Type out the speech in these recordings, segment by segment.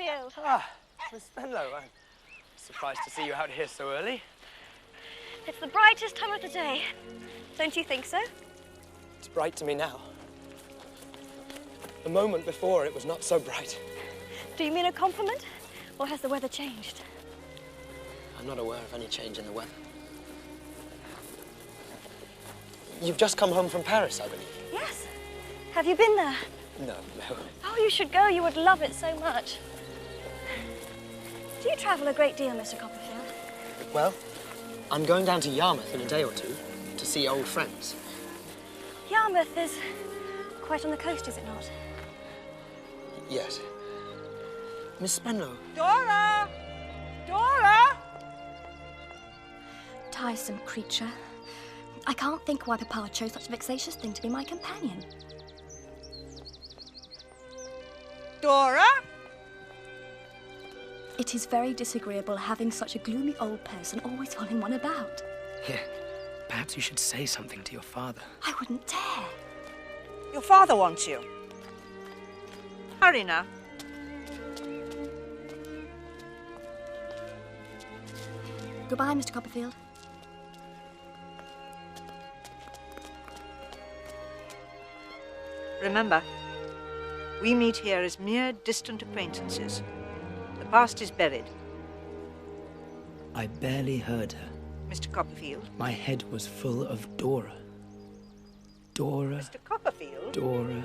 Coppperfielɗ. Ah, Miss Spenlow, I'm surprised to see you out here so early. It's the brightest time of the day. Don't you think so? It's bright to me now. A moment before, it was not so bright. Do you mean a compliment? Or has the weather changed? I'm not aware of any change in the weather. You've just come home from Paris, I believe. Yes. Have you been there? No. Oh, you should go. You would love it so much. Do you travel a great deal, Mr. Coppperfielɗ? Well, I'm going down to Yarmouth in a day or two to see old friends. Yarmouth is quite on the coast, is it not? Yes. Miss Spenlow. Dora! Dora! Tiresome creature. I can't think why Papa chose such a vexatious thing to be my companion. Dora? It is very disagreeable having such a gloomy old person always following one about. Here, perhaps you should say something to your father. I wouldn't dare. Your father wants you. Hurry now. Goodbye, Mr. Coppperfielɗ. Remember, we meet here as mere distant acquaintances. The past is buried. I barely heard her. Mr. Coppperfielɗ. My head was full of Dora. Dora. Mr. Coppperfielɗ. Dora.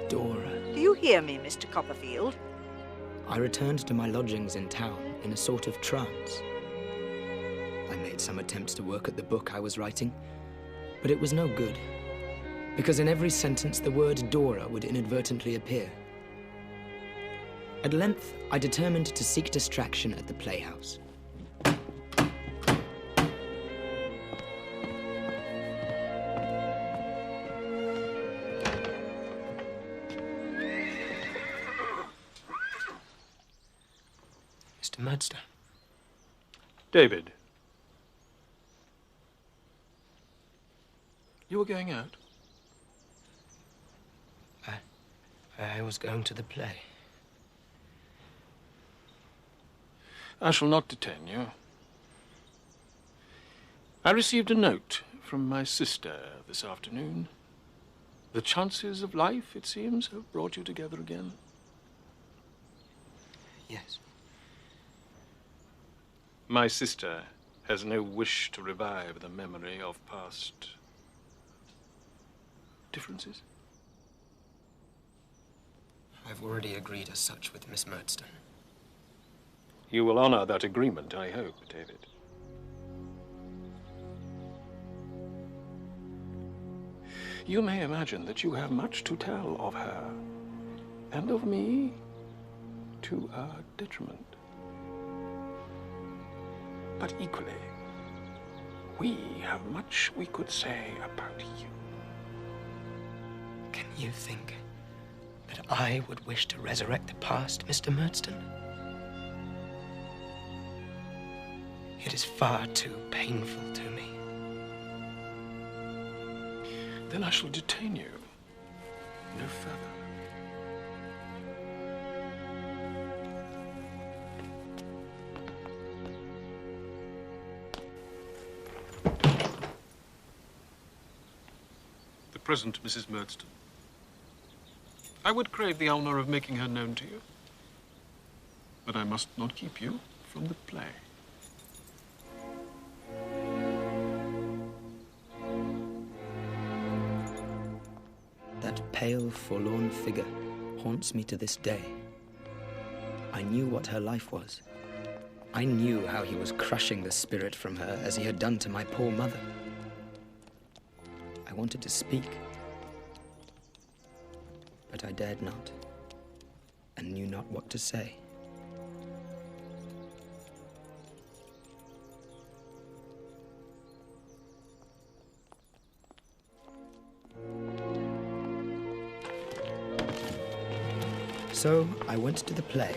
Dora. Do you hear me, Mr. Coppperfielɗ? I returned to my lodgings in town in a sort of trance. I made some attempts to work at the book I was writing, but it was no good, because in every sentence the word Dora would inadvertently appear. At length, I determined to seek distraction at the playhouse. Mr. Murdstone. David. You were going out? I was going to the play. I shall not detain you. I received a note from my sister this afternoon. The chances of life, it seems, have brought you together again. Yes. My sister has no wish to revive the memory of past differences. I've already agreed as such with Miss Murdstone. You will honor that agreement, I hope, David. You may imagine that you have much to tell of her, and of me, to our detriment. But equally, we have much we could say about you. Can you think that I would wish to resurrect the past, Mr. Murdstone? It is far too painful to me. Then I shall detain you no further. The present Mrs. Murdstone. I would crave the honor of making her known to you, but I must not keep you from the play. That pale, forlorn figure haunts me to this day. I knew what her life was. I knew how he was crushing the spirit from her as he had done to my poor mother. I wanted to speak, but I dared not, and knew not what to say. So I went to the play.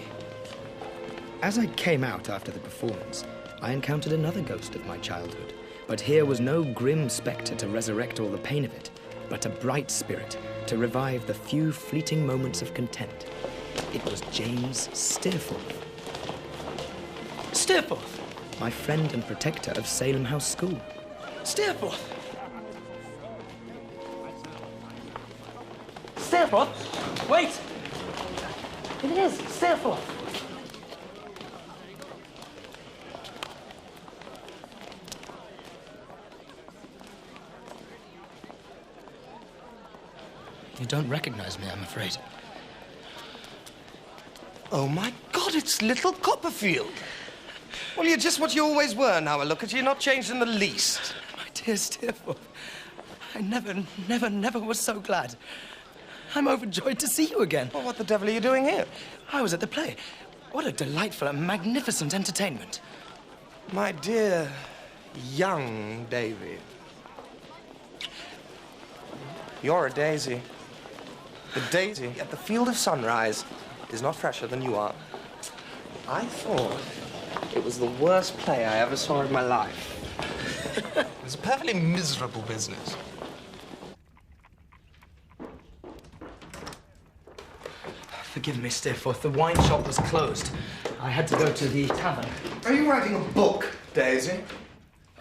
As I came out after the performance, I encountered another ghost of my childhood. But here was no grim spectre to resurrect all the pain of it, but a bright spirit to revive the few fleeting moments of content. It was James Steerforth. Steerforth! My friend and protector of Salem House School. Steerforth! Steerforth! Wait! It is Steerforth! You don't recognize me, I'm afraid. Oh, my God, it's little Coppperfield. Well, you're just what you always were now I look at you. Not changed in the least. My dear Steerforth, I never was so glad. I'm overjoyed to see you again. Well, what the devil are you doing here? I was at the play. What a delightful and magnificent entertainment. My dear young Davy. You're a daisy. The daisy at the field of sunrise is not fresher than you are. I thought it was the worst play I ever saw in my life. It was a perfectly miserable business. Forgive me, Steerforth. The wine shop was closed. I had to go to the tavern. Are you writing a book, Daisy?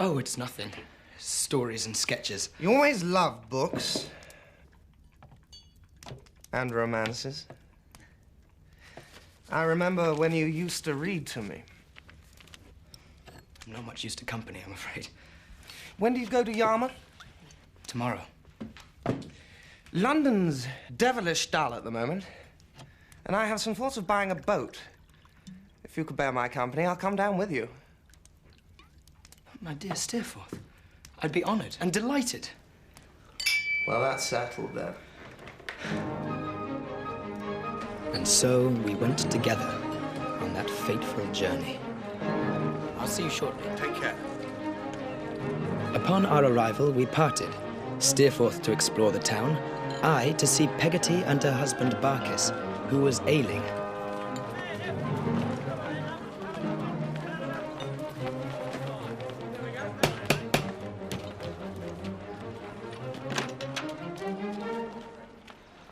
Oh, it's nothing. Stories and sketches. You always loved books. And romances. I remember when you used to read to me. I'm not much used to company, I'm afraid. When do you go to Yarmouth? Tomorrow. London's devilish dull at the moment. And I have some thoughts of buying a boat. If you could bear my company, I'll come down with you. My dear Steerforth, I'd be honored and delighted. Well, that's settled then. And so we went together on that fateful journey. I'll see you shortly. Take care. Upon our arrival, we parted. Steerforth to explore the town, I to see Peggotty and her husband Barkis, who was ailing.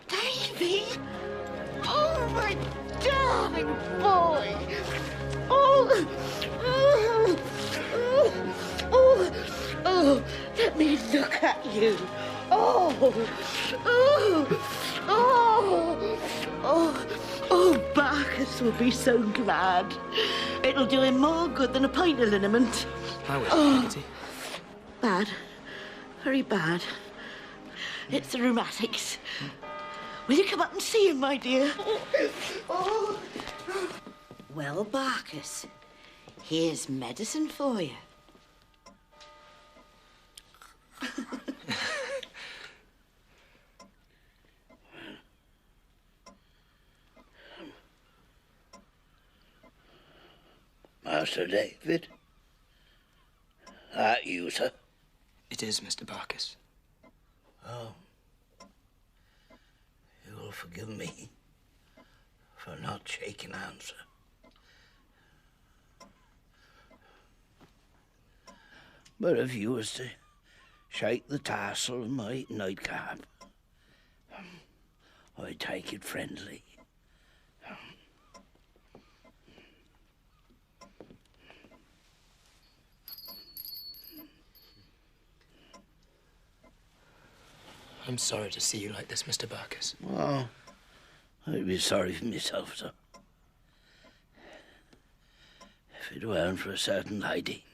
Davy! Oh, my darling boy! Oh! Oh, let me look at you. Barkis will be so glad. It'll do him more good than a pint of liniment. How is it, Peggotty? Bad. Very bad. It's the rheumatics. Will you come up and see him, my dear? Well, Barkis, here's medicine for you. Master David? That you, sir? It is, Mr. Barkis. Oh. You will forgive me for not shaking hands, sir. But if you was to shake the tassel of my nightcap, I'd take it friendly. I'm sorry to see you like this, Mr. Barkis. Well, I'd be sorry for myself, sir. If it weren't for a certain lady.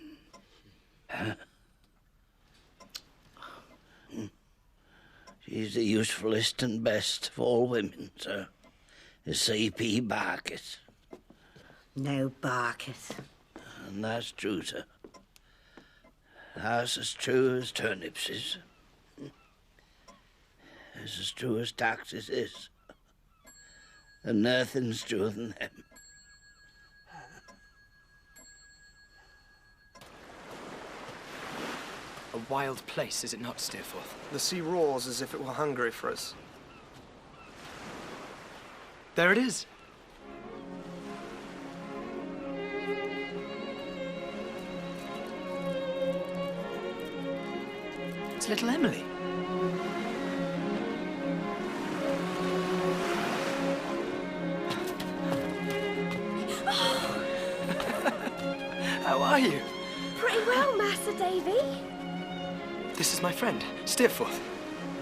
She's the usefulest and best of all women, sir. Is C.P. Barkis. No, Barkis. And that's true, sir. That's as true as turnips is. It's as true as taxes is. And nothing's truer than them. A wild place, is it not, Steerforth? The sea roars as if it were hungry for us. There it is. It's little Emily. are you? Pretty well, Master Davy. This is my friend, Steerforth.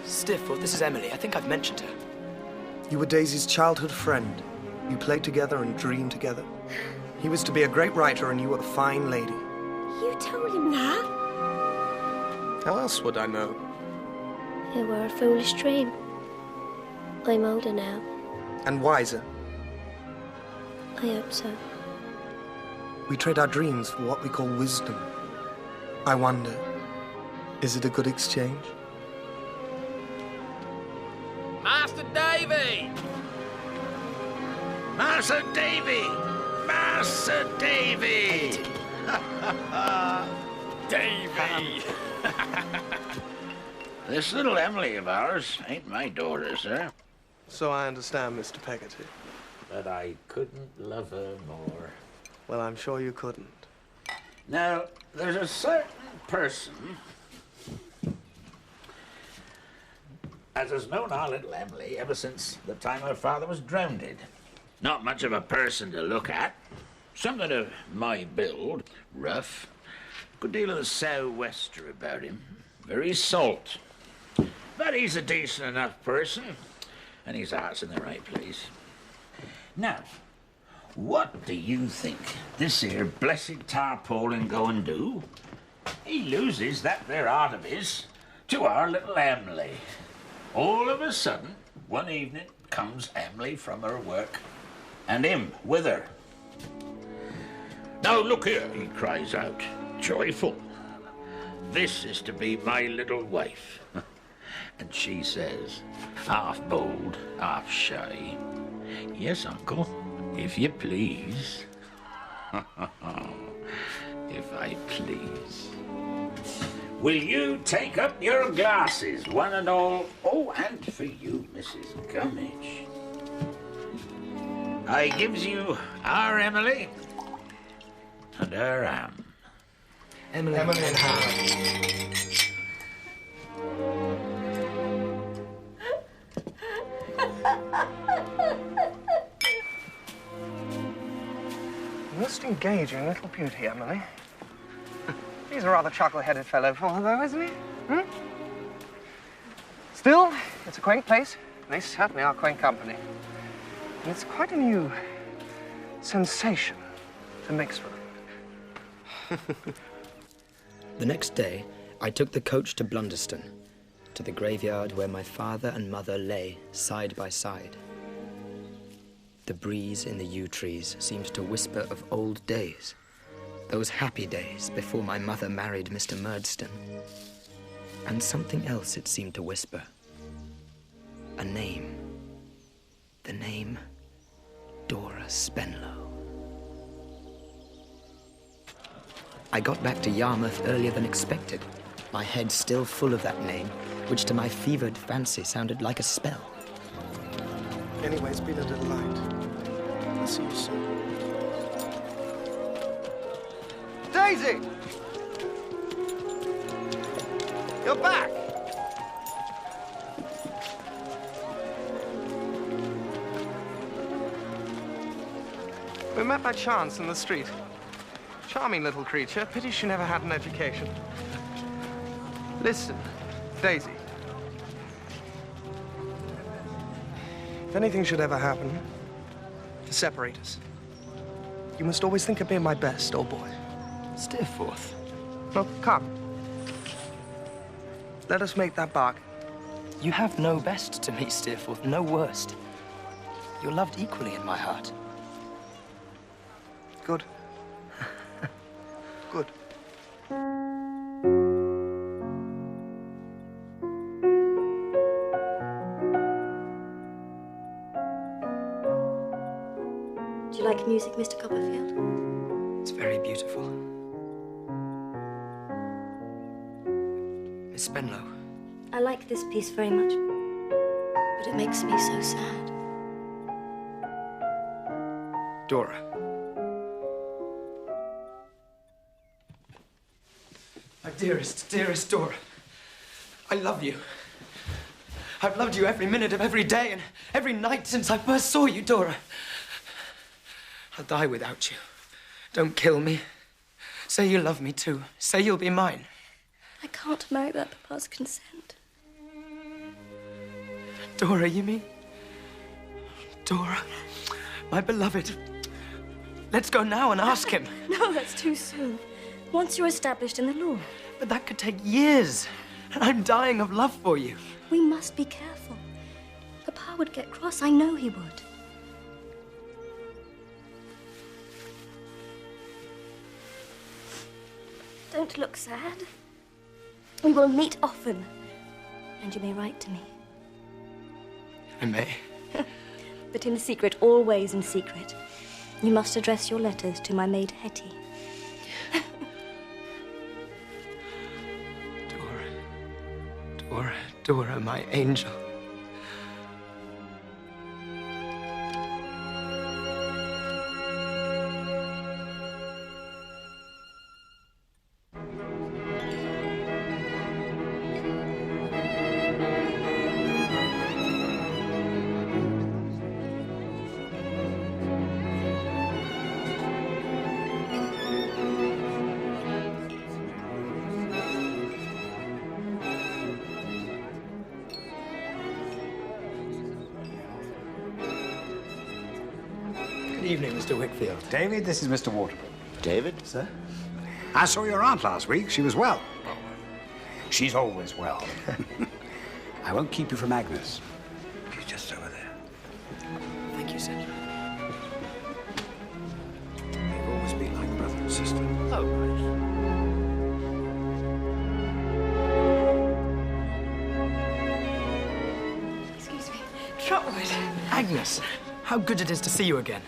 Steerforth, this is Emily. I think I've mentioned her. You were Daisy's childhood friend. You played together and dreamed together. He was to be a great writer and you were a fine lady. You told him that? How else would I know? It were a foolish dream. I'm older now. And wiser. I hope so. We trade our dreams for what we call wisdom. I wonder, is it a good exchange? Master Davy! Master Davy! Master Davy! Davy! This little Emily of ours ain't my daughter, sir. So I understand, Mr. Peggotty. But I couldn't love her more. Well, I'm sure you couldn't. Now, there's a certain person as has known our little Emily ever since the time her father was drowned. Not much of a person to look at. Something of my build, rough. Good deal of the sou'wester about him. Very salt. But he's a decent enough person, and his heart's in the right place. Now, what do you think this here blessed tarpaulin go and do? He loses that there heart of his to our little Emily. All of a sudden, one evening comes Emily from her work, and him with her. Now look here, he cries out, joyful. This is to be my little wife. And she says, half bold, half shy, yes, uncle, if you please. If I please. Will you take up your glasses, one and all? Oh, and for you, Mrs. Gummidge. I gives you our Emily and her Anne. Emily and Anne. Most engaging little beauty, Emily. He's a rather chuckle-headed fellow for her, though, isn't he? Hmm? Still, it's a quaint place. They certainly are quaint company. And it's quite a new sensation to mix with. The next day, I took the coach to Blunderston, to the graveyard where my father and mother lay side by side. The breeze in the yew trees seemed to whisper of old days, those happy days before my mother married Mr. Murdstone. And something else it seemed to whisper. A name. The name Dora Spenlow. I got back to Yarmouth earlier than expected, my head still full of that name, which to my fevered fancy sounded like a spell. Anyway, it's been a delight. I'll see you soon. Daisy! You're back! We met by chance in the street. Charming little creature. Pity she never had an education. Listen, Daisy. If anything should ever happen to separate us, you must always think of me my best, old boy. Steerforth. No, come. Let us make that bargain. You have no best to me, Steerforth, no worst. You're loved equally in my heart. Good. Good. Do you like music, Mr. Coppperfield? It's very beautiful. Miss Spenlow. I like this piece very much, but it makes me so sad. Dora. My dearest, dearest Dora. I love you. I've loved you every minute of every day and every night since I first saw you, Dora. I'll die without you. Don't kill me. Say you love me too. Say you'll be mine. I can't marry without Papa's consent. Dora, you mean? Dora, my beloved. Let's go now and ask him. No, that's too soon. Once you're established in the law. But that could take years. And I'm dying of love for you. We must be careful. Papa would get cross. I know he would. Don't look sad. We will meet often. And you may write to me. I may. But in secret, always in secret. You must address your letters to my maid Hetty. Dora, my angel. Good evening, Mr. Wickfield. David, this is Mr. Waterbury. David? Sir? I saw your aunt last week. She was well. She's always well. I won't keep you from Agnes. She's just over there. Thank you, sir. They've always been like brother and sister. Oh, Excuse me. Trotwood. Agnes, how good it is to see you again.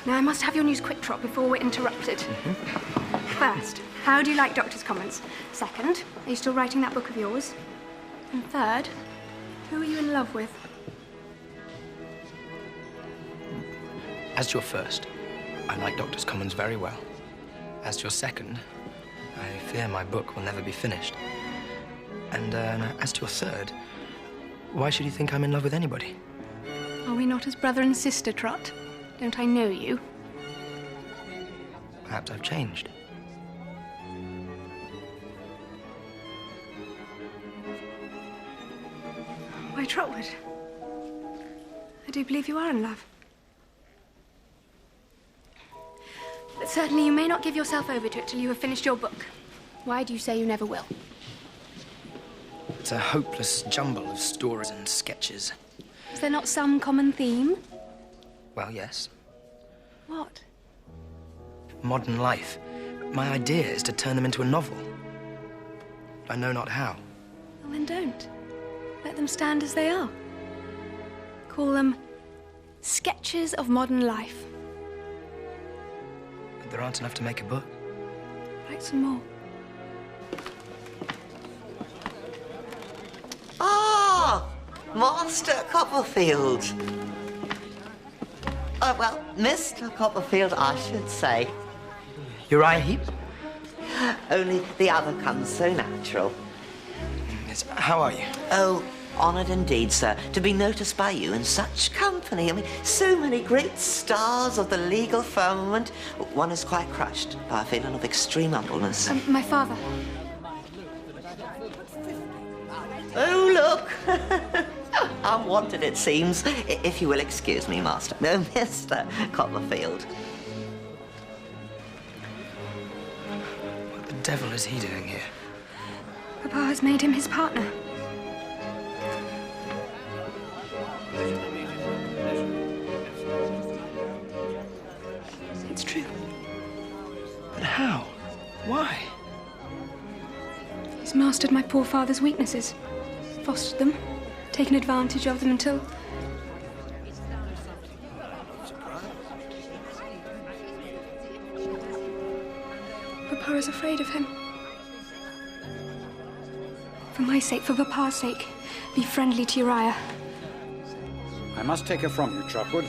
Now, I must have your news quick, Trot, before we're interrupted. First, how do you like Doctor's comments? Second, are you still writing that book of yours? And third, who are you in love with? As to your first, I like Doctor's Commons very well. As to your second, I fear my book will never be finished. And as to your third, why should you think I'm in love with anybody? Are we not as brother and sister, Trot? Don't I know you? Perhaps I've changed. Why, Trotwood, I do believe you are in love. But certainly you may not give yourself over to it till you have finished your book. Why do you say you never will? It's a hopeless jumble of stories and sketches. Is there not some common theme? Well, yes. What? Modern life. My idea is to turn them into a novel. I know not how. Well, then don't. Let them stand as they are. Call them sketches of modern life. But there aren't enough to make a book. Write some more. Ah, Master Coppperfield. Well, Mr. Coppperfield, I should say. Uriah Heep? Only the other comes so natural. Yes, how are you? Oh, honoured indeed, sir, to be noticed by you in such company. I mean, so many great stars of the legal firmament. One is quite crushed by a feeling of extreme humbleness. My father. Oh, look! Unwanted, it seems. If you will excuse me, Master. No, Mr. Coppperfield. What the devil is he doing here? Papa has made him his partner. It's true. But how? Why? He's mastered my poor father's weaknesses, fostered them, taken advantage of them until... Papa is afraid of him. For my sake, for Papa's sake, be friendly to Uriah. I must take her from you, Trotwood.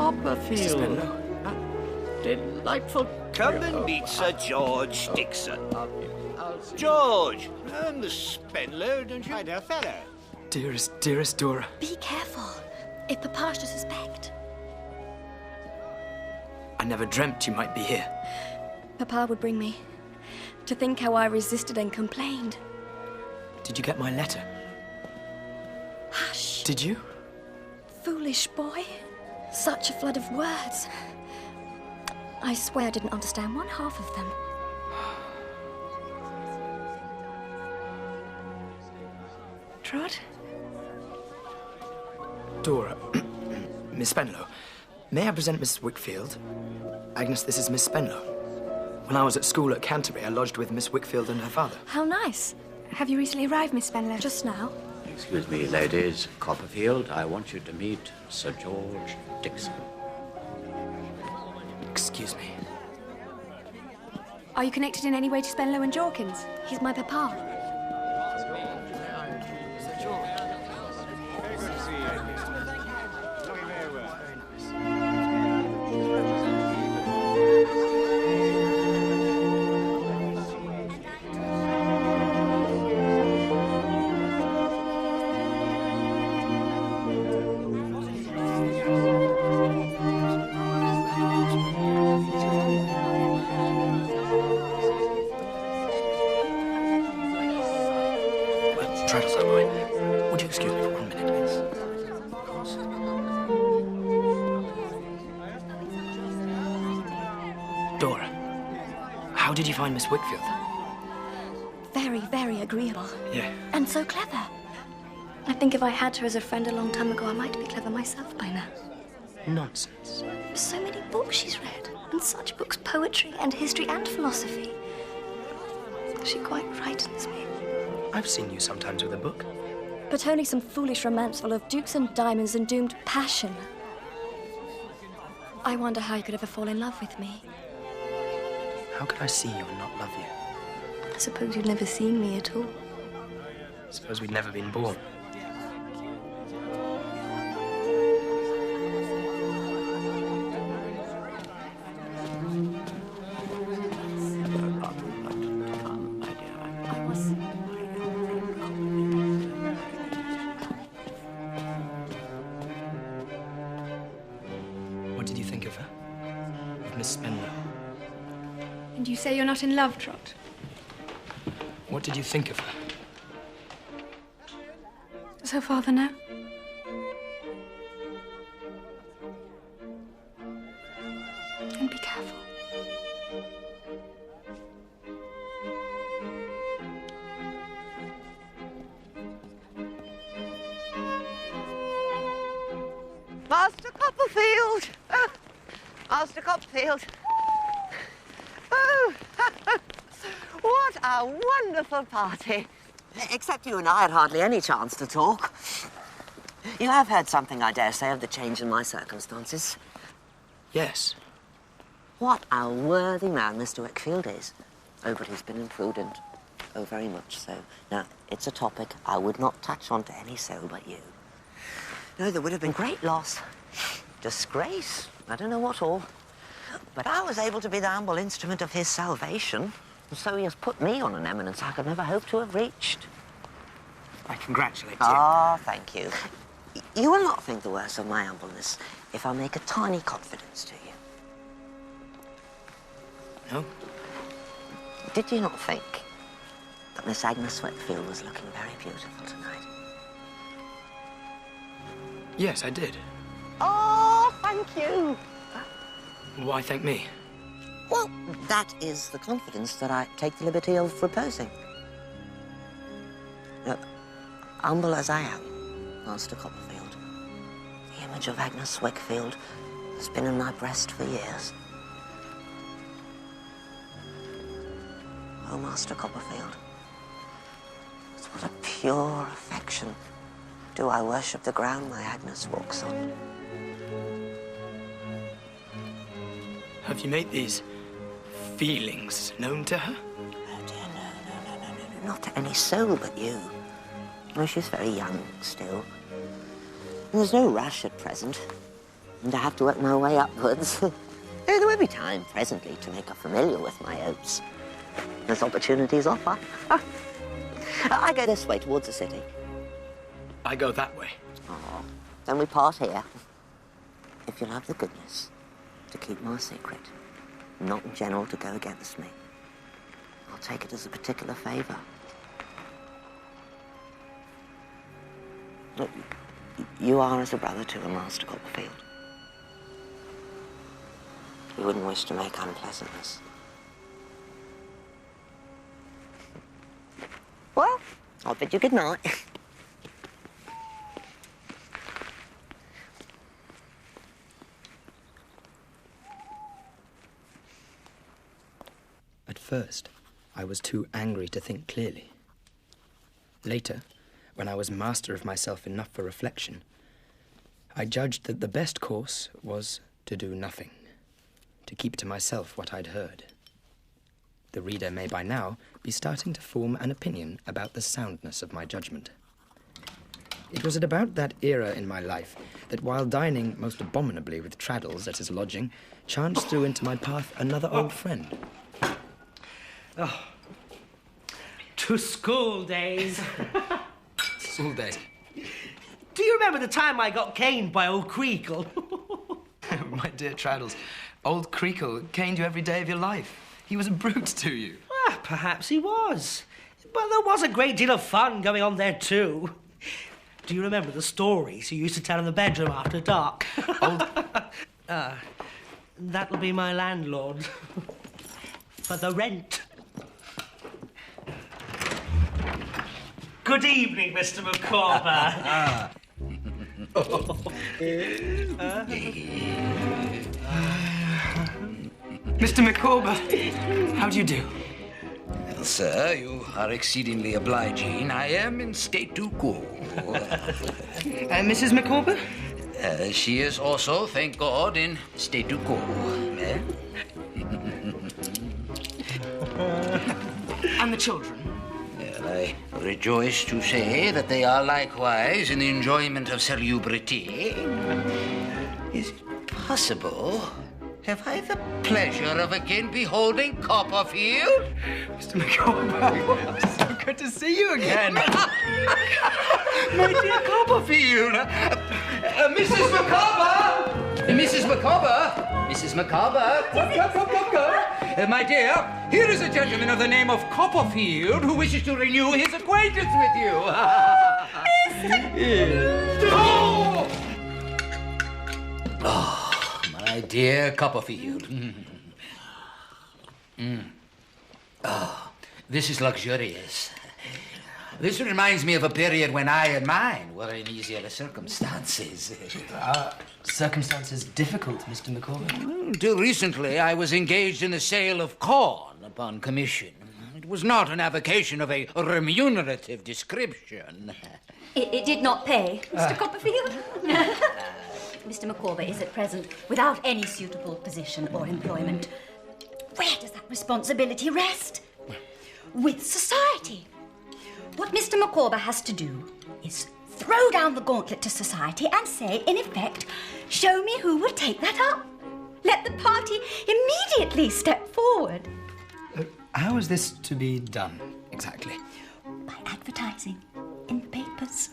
Coppperfield. Delightful. Come and meet Sir George Dixon. George, Miss Spenlow, don't you? My dear fellow. Dearest Dora. Be careful. If Papa's to suspect. I never dreamt you might be here. Papa would bring me. To think how I resisted and complained. Did you get my letter? Hush. Did you? Foolish boy. Such a flood of words. I swear I didn't understand one half of them. Trot? Dora, Miss Spenlow, may I present Mrs. Wickfield? Agnes, this is Miss Spenlow. When I was at school at Canterbury, I lodged with Miss Wickfield and her father. How nice. Have you recently arrived, Miss Spenlow? Just now. Excuse me, ladies. Coppperfield, I want you to meet Sir George Dixon. Excuse me. Are you connected in any way to Spenlow and Jorkins? He's my papa. Would you excuse me for 1 minute, miss? Dora, how did you find Miss Wickfield? Very, very agreeable. Yeah. And so clever. I think if I had her as a friend a long time ago, I might be clever myself by now. Nonsense. So many books she's read. And such books, poetry and history and philosophy. She quite frightens me. I've seen you sometimes with a book. But only some foolish romance full of dukes and diamonds and doomed passion. I wonder how you could ever fall in love with me. How could I see you and not love you? I suppose you've never seen me at all. I suppose we'd never been born. What did you think of her? Of Miss Spenlow? And you say you're not in love, Trot? What did you think of her? Does her father know? And be careful. Master Coppperfield! Oh, Master Coppperfield! Oh, what a wonderful party. Except you and I had hardly any chance to talk. You have heard something, I dare say, of the change in my circumstances. Yes. What a worthy man Mr. Wickfield is. Oh, but he's been imprudent. Oh, very much so. Now, it's a topic I would not touch on to any soul but you. No, there would have been great loss. Disgrace. I don't know what all. But I was able to be the humble instrument of his salvation. And so he has put me on an eminence I could never hope to have reached. I congratulate you. Ah, thank you. You will not think the worse of my humbleness if I make a tiny confidence to you. No? Did you not think that Miss Agnes Wickfield was looking very beautiful tonight? Yes, I did. Oh, thank you. Why thank me? Well, that is the confidence that I take the liberty of reposing. Now, humble as I am, Master Coppperfield, the image of Agnes Wickfield has been in my breast for years. Oh, Master Coppperfield, with what a pure affection do I worship the ground my Agnes walks on. Have you made these feelings known to her? Oh, dear, no. Not to any soul but you. No, she's very young still. And there's no rush at present. and I have to work my way upwards. There will be time presently to make her familiar with my hopes, as opportunities offer. I go this way, towards the city. I go that way. Oh, then we part here. If you'll have the goodness to keep my secret, not in general to go against me, I'll take it as a particular favour. Look, you are as a brother to a Master Coppperfield. You wouldn't wish to make unpleasantness. Well, I'll bid you good night. At first, I was too angry to think clearly. Later, when I was master of myself enough for reflection, I judged that the best course was to do nothing, to keep to myself what I'd heard. The reader may by now be starting to form an opinion about the soundness of my judgment. It was at about that era in my life that while dining most abominably with Traddles at his lodging, chanced through into my path another old friend. Oh. To school days. School days. Do you remember the time I got caned by old Creakle? My dear Traddles, old Creakle caned you every day of your life. He was a brute to you. Ah, perhaps he was. But there was a great deal of fun going on there, too. Do you remember the stories you used to tell in the bedroom after dark? That'll be my landlord. For the rent. Good evening, Mr. Micawber. Mr. Micawber, how do you do? Well, sir, you are exceedingly obliging. I am in statu quo. Mrs. Micawber? She is also, thank God, in statu quo. And the children? Well, I rejoice to say that they are likewise in the enjoyment of salubrity. Is it possible? Have I the pleasure of again beholding Coppperfield? Mr. Micawber, so good to see you again. My dear Coppperfield. Mrs. Micawber! Mrs. Micawber! Mrs. Micawber! Come. My dear, here is a gentleman of the name of Coppperfield who wishes to renew his acquaintance with you. Oh, my dear Coppperfield. Oh, this is luxurious. This reminds me of a period when I and mine were in easier circumstances. Circumstances difficult, Mr. Micawber? Until recently, I was engaged in the sale of corn upon commission. It was not an avocation of a remunerative description. It did not pay, Mr. Coppperfield. Mr. Micawber is at present without any suitable position or employment. Where does that responsibility rest? With society. What Mr. Micawber has to do is throw down the gauntlet to society and say, in effect, show me who will take that up. Let the party immediately step forward. How is this to be done, exactly? By advertising in the papers.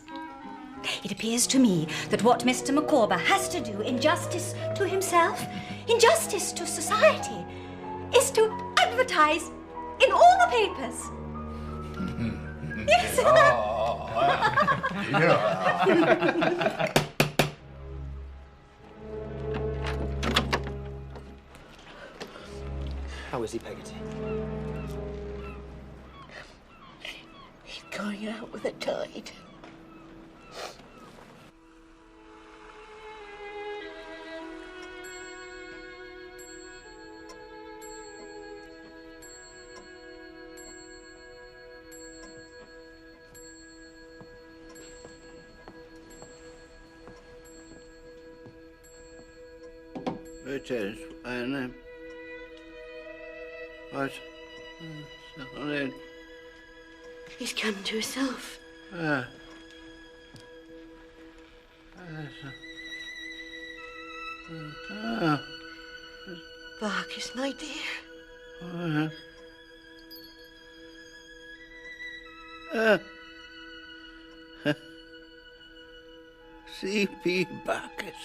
It appears to me that what Mr. Micawber has to do in justice to himself, in justice to society, is to advertise in all the papers. Yes. How is he, Peggotty? He's going out with the tide. It is, and what? Something. He's come to himself. Barkis, my dear. C.P. Barkis.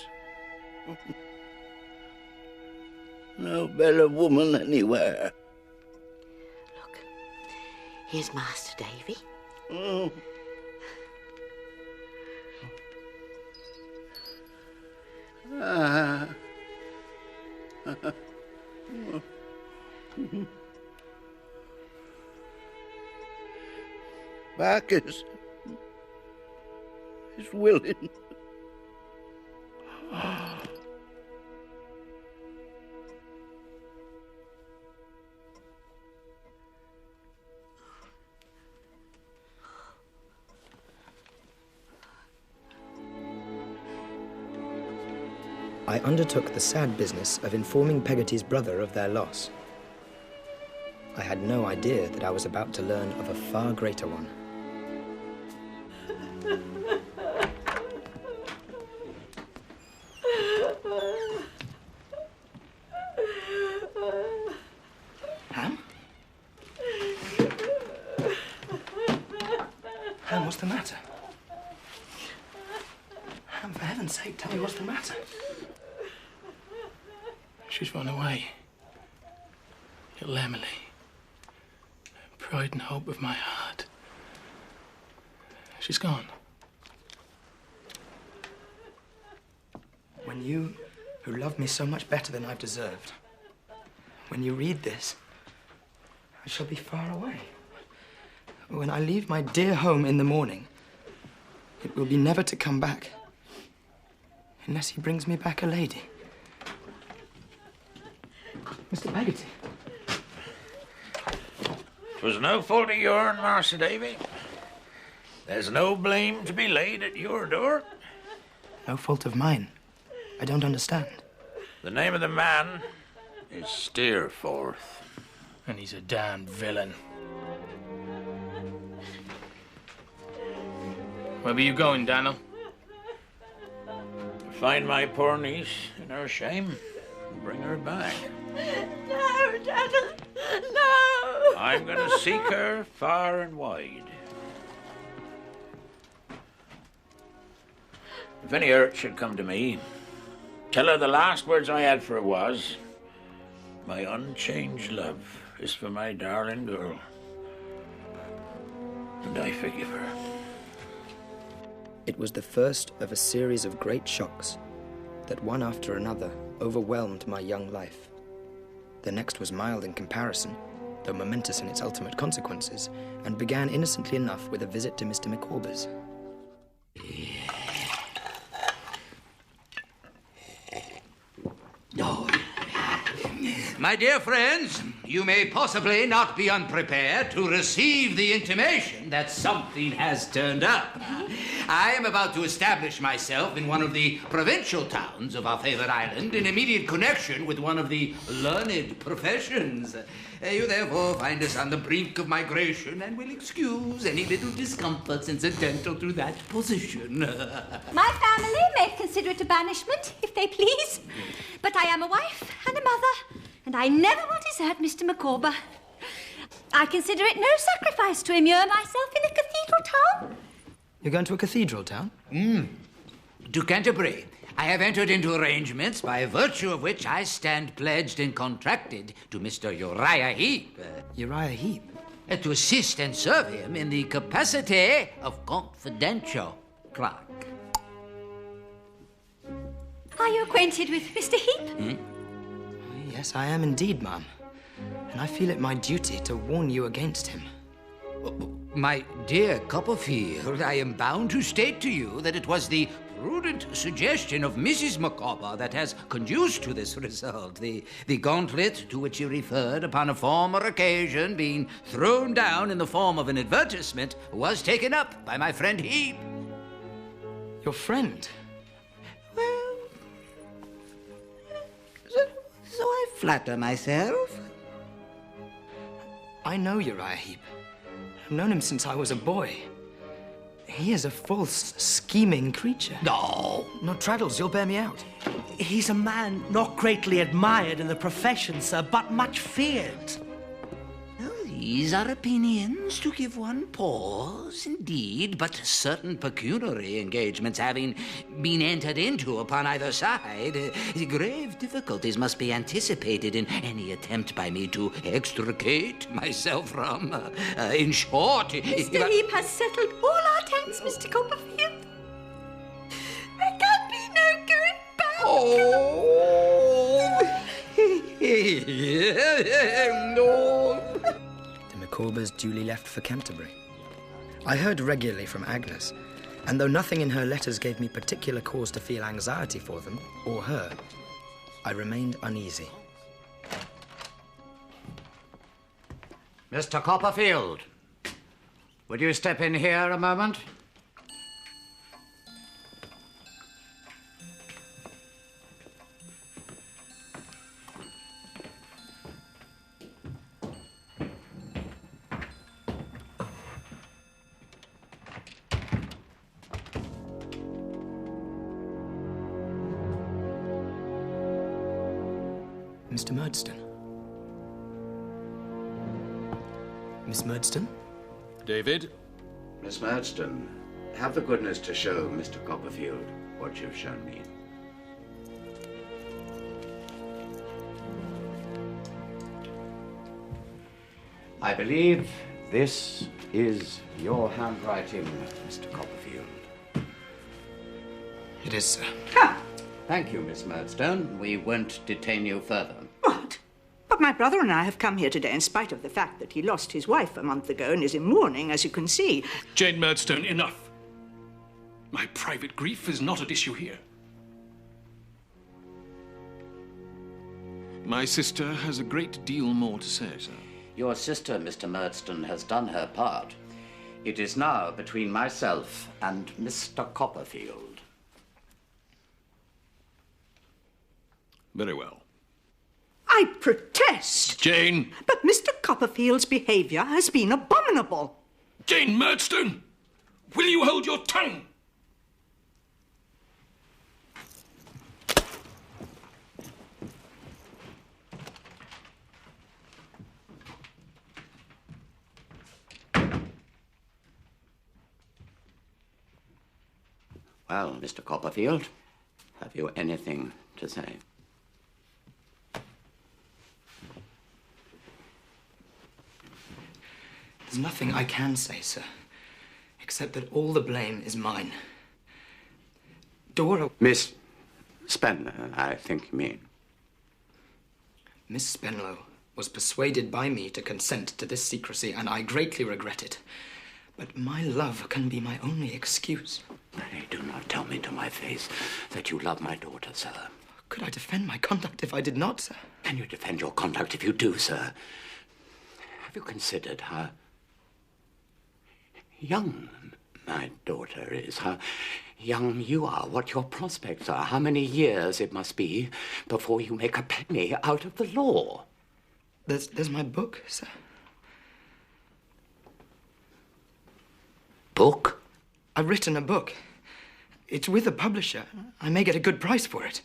No better woman anywhere. Look, here's Master Davy. Oh. Barkis is willing. I undertook the sad business of informing Peggotty's brother of their loss. I had no idea that I was about to learn of a far greater one. Ham? Ham, what's the matter? Ham, for heaven's sake, tell me what's the matter. She's run away. Little Emily. Pride and hope of my heart. She's gone. When you, who love me so much better than I've deserved, when you read this, I shall be far away. When I leave my dear home in the morning, it will be never to come back, unless he brings me back a lady. Mr. Peggotty. 'Twas no fault of yourn, Master Davy. There's no blame to be laid at your door. No fault of mine. I don't understand. The name of the man is Steerforth. And he's a damned villain. Where were you going, Daniel? To find my poor niece in her shame and bring her back. No, Daniel, no! I'm going to seek her far and wide. If any hurt should come to me, tell her the last words I had for her was, my unchanged love is for my darling girl. And I forgive her. It was the first of a series of great shocks that one after another overwhelmed my young life. The next was mild in comparison, though momentous in its ultimate consequences, and began innocently enough with a visit to Mr. Micawber's. My dear friends, you may possibly not be unprepared to receive the intimation that something has turned up. I am about to establish myself in one of the provincial towns of our favored island in immediate connection with one of the learned professions. You therefore find us on the brink of migration and will excuse any little discomforts incidental to that position. My family may consider it a banishment, if they please. But I am a wife and a mother, and I never will desert Mr. Micawber. I consider it no sacrifice to immure myself in a cathedral town. You're going to a cathedral town? To Canterbury. I have entered into arrangements by virtue of which I stand pledged and contracted to Mr. Uriah Heep. Uriah Heep? To assist and serve him in the capacity of confidential clerk. Are you acquainted with Mr. Heep? Yes, I am indeed, ma'am. And I feel it my duty to warn you against him. My dear Coppperfield, I am bound to state to you that it was the prudent suggestion of Mrs. Micawber that has conduced to this result. The gauntlet to which you referred upon a former occasion being thrown down in the form of an advertisement was taken up by my friend Heep. Your friend? Well, so I flatter myself. I know Uriah Heep. I've known him since I was a boy. He is a false, scheming creature. No. No, Traddles, you'll bear me out. He's a man not greatly admired in the profession, sir, but much feared. These are opinions to give one pause, indeed, but certain pecuniary engagements having been entered into upon either side, grave difficulties must be anticipated in any attempt by me to extricate myself from. In short... Mr. Heap has settled all our tents, Mr. Coppperfield. There can be no going back. Oh! No! Micawbers duly left for Canterbury. I heard regularly from Agnes, and though nothing in her letters gave me particular cause to feel anxiety for them, or her, I remained uneasy. Mr. Coppperfield, would you step in here a moment? Mr. Murdstone? Miss Murdstone? David? Miss Murdstone, have the goodness to show Mr. Coppperfield what you've shown me. I believe this is your handwriting, Mr. Coppperfield. It is, sir. Thank you, Miss Murdstone. We won't detain you further. What? But my brother and I have come here today in spite of the fact that he lost his wife a month ago and is in mourning, as you can see. Jane Murdstone, enough. My private grief is not at issue here. My sister has a great deal more to say, sir. Your sister, Mr. Murdstone, has done her part. It is now between myself and Mr. Coppperfield. Very well. I protest! Jane! But Mr. Coppperfield's behaviour has been abominable. Jane Murdstone! Will you hold your tongue? Well, Mr. Coppperfield, have you anything to say? There's nothing I can say, sir, except that all the blame is mine. Dora... Miss Spenlow, I think you mean. Miss Spenlow was persuaded by me to consent to this secrecy, and I greatly regret it. But my love can be my only excuse. Pray do not tell me to my face that you love my daughter, sir. Could I defend my conduct if I did not, sir? Can you defend your conduct if you do, sir? Have you considered how young my daughter is, how young you are, what your prospects are, how many years it must be before you make a penny out of the law? There's my book, sir. Book? I've written a book. It's with a publisher. I may get a good price for it.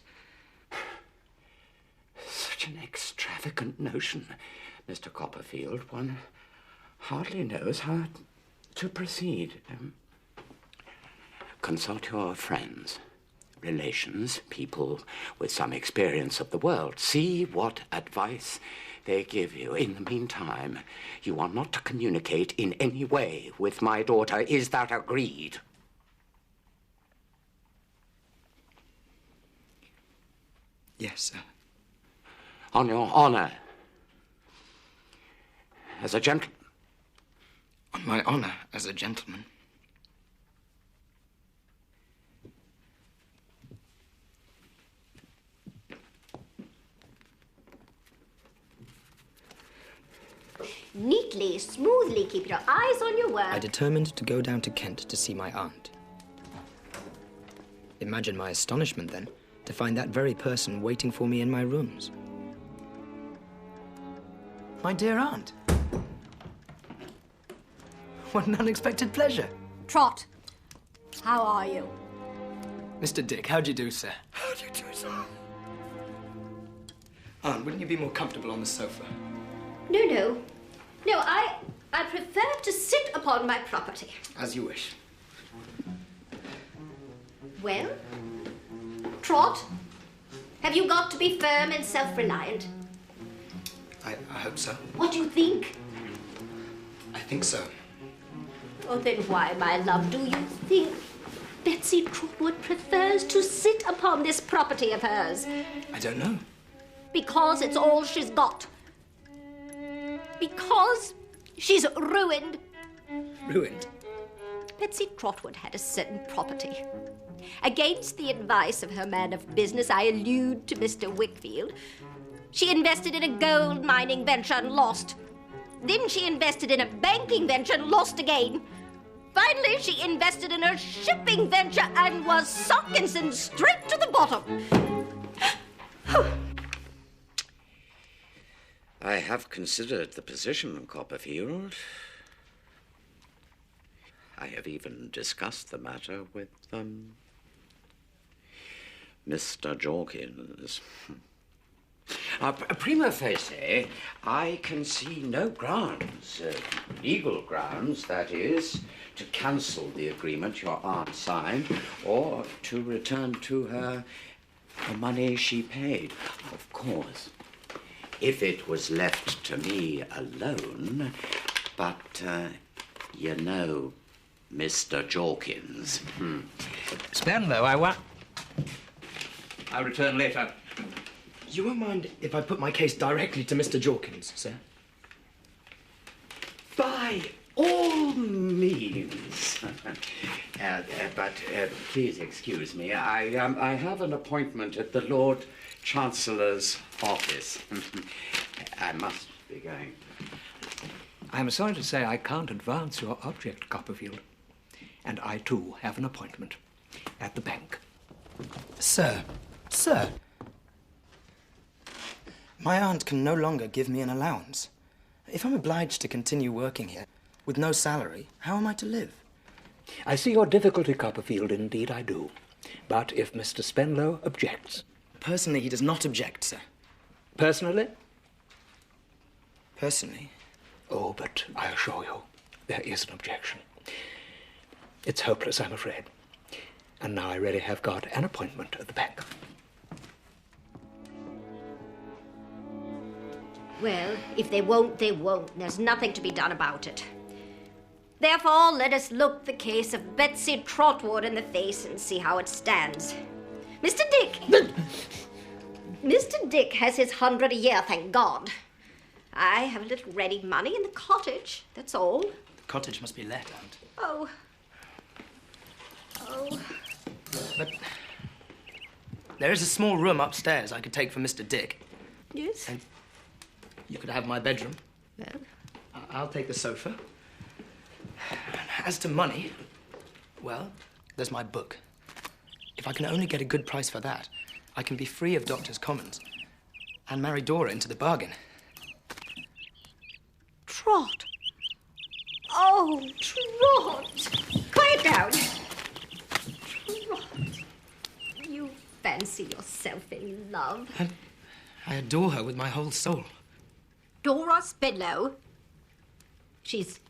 Such an extravagant notion, Mr. Coppperfield. One hardly knows how to proceed. Consult your friends, relations, people with some experience of the world. See what advice they give you. In the meantime, you are not to communicate in any way with my daughter. Is that agreed? Yes, sir. On your honor. As a gentleman. On my honor as a gentleman. Neatly, smoothly, keep your eyes on your work. I determined to go down to Kent to see my aunt. Imagine my astonishment, then, to find that very person waiting for me in my rooms. My dear aunt. What an unexpected pleasure. Trot, how are you? Mr. Dick, how do you do, sir? How do you do, sir? Aunt, wouldn't you be more comfortable on the sofa? No, I prefer to sit upon my property. As you wish. Well, Trot, have you got to be firm and self-reliant? I hope so. What do you think? I think so. Oh, then why, my love, do you think Betsy Trotwood prefers to sit upon this property of hers? I don't know. Because it's all she's got. Because she's ruined. Ruined? Betsy Trotwood had a certain property. Against the advice of her man of business, I allude to Mr. Wickfield. She invested in a gold mining venture and lost. Then she invested in a banking venture and lost again. Finally, she invested in a shipping venture and was sunk and sent straight to the bottom. I have considered the position, Coppperfield. I have even discussed the matter with, Mr. Jorkins. Prima facie, I can see no grounds, legal grounds, that is, to cancel the agreement your aunt signed or to return to her the money she paid. Of course, if it was left to me alone, but, you know, Mr. Jorkins. Spenlow, I'll return later. You won't mind if I put my case directly to Mr. Jorkins, sir? By all means. But please excuse me. I have an appointment at the Lord Chancellor's office. I must be going. I'm sorry to say I can't advance your object, Coppperfield. And I, too, have an appointment at the bank. Sir. My aunt can no longer give me an allowance. If I'm obliged to continue working here with no salary, how am I to live? I see your difficulty, Coppperfield, indeed I do. But if Mr. Spenlow objects... Personally, he does not object, sir. Personally? Personally? Oh, but I assure you, there is an objection. It's hopeless, I'm afraid. And now I really have got an appointment at the bank. Well, if they won't, they won't. There's nothing to be done about it. Therefore, let us look the case of Betsy Trotwood in the face and see how it stands. Mr. Dick! Mr. Dick has his 100 a year, thank God. I have a little ready money in the cottage, that's all. The cottage must be let, Aunt. Oh. But there is a small room upstairs I could take for Mr. Dick. Yes? And you could have my bedroom. Well? I'll take the sofa. As to money, well, there's my book. If I can only get a good price for that, I can be free of Doctor's Commons and marry Dora into the bargain. Trot! Oh, Trot! Quiet down! Trot! You fancy yourself in love. I adore her with my whole soul. Dora Spenlow? She's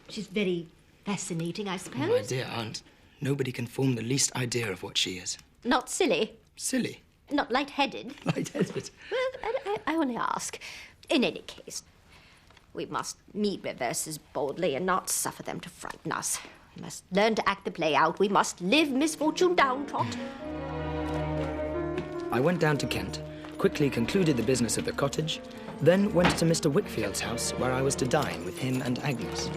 very fascinating, I suppose. Oh, my dear Aunt, nobody can form the least idea of what she is. Not silly. Silly? Not light-headed. Light-headed? Well, I only ask. In any case, we must meet reverses boldly and not suffer them to frighten us. We must learn to act the play out. We must live misfortune down, Trot. I went down to Kent, quickly concluded the business of the cottage, then went to Mr. Wickfield's house, where I was to dine with him and Agnes.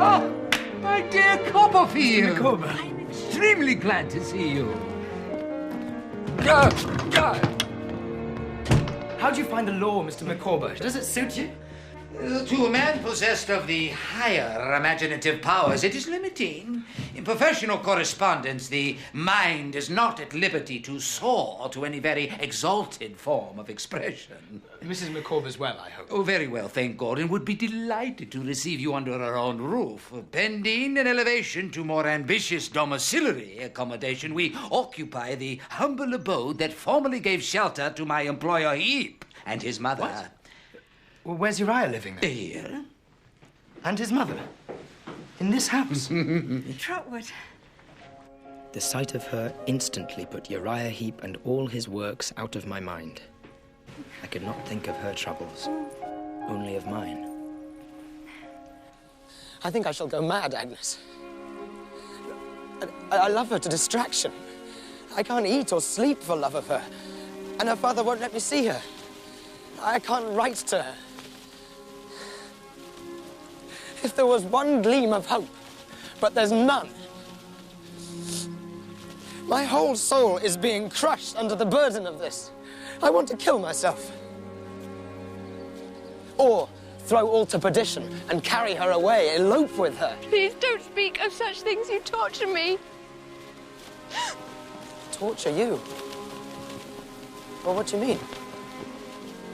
Oh, my dear Coppperfield! I'm extremely glad to see you. How do you find the law, Mr. Micawber? Does it suit you? To a man possessed of the higher imaginative powers, it is limiting. In professional correspondence, the mind is not at liberty to soar to any very exalted form of expression. Mrs. Micawber's well, I hope. Oh, very well, thank God, and would be delighted to receive you under our own roof. Pending an elevation to more ambitious domiciliary accommodation, we occupy the humble abode that formerly gave shelter to my employer Heap and his mother. What? Well, where's Uriah living then? Here. And his mother? In this house? Trotwood. The sight of her instantly put Uriah Heep and all his works out of my mind. I could not think of her troubles, only of mine. I think I shall go mad, Agnes. I love her to distraction. I can't eat or sleep for love of her. And her father won't let me see her. I can't write to her. If there was one gleam of hope, but there's none. My whole soul is being crushed under the burden of this. I want to kill myself. Or throw all to perdition and carry her away, elope with her. Please don't speak of such things. You torture me. Torture you? Well, what do you mean?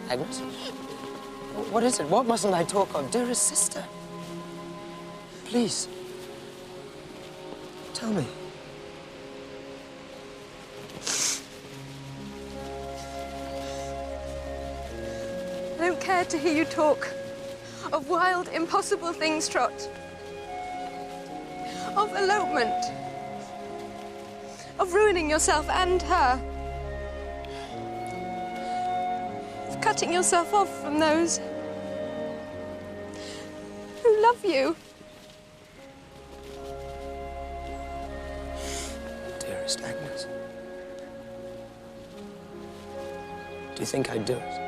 Agnes? What is it? What mustn't I talk of? Dearest sister. Please. Tell me. I don't care to hear you talk of wild, impossible things, Trot. Of elopement. Of ruining yourself and her. Of cutting yourself off from those who love you. Dearest Agnes. Do you think I'd do it?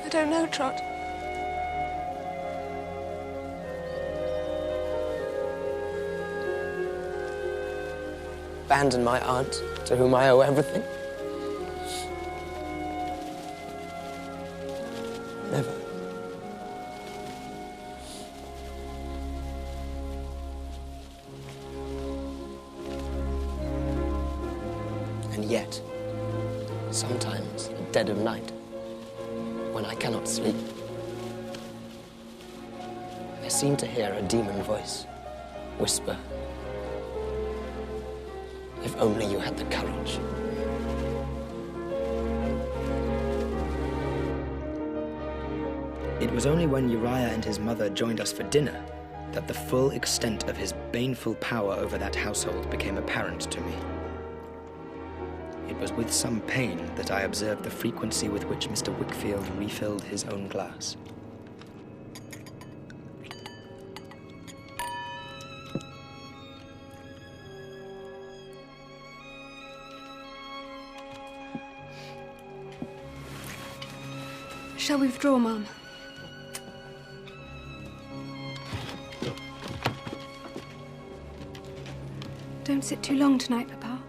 I don't know, Trot. Abandon my aunt, to whom I owe everything? Never. And yet, sometimes at dead of night, when I cannot sleep, I seem to hear a demon voice whisper, "If only you had the courage." It was only when Uriah and his mother joined us for dinner that the full extent of his baneful power over that household became apparent to me. It was with some pain that I observed the frequency with which Mr. Wickfield refilled his own glass. Shall we withdraw, Mum? Don't sit too long tonight, Papa.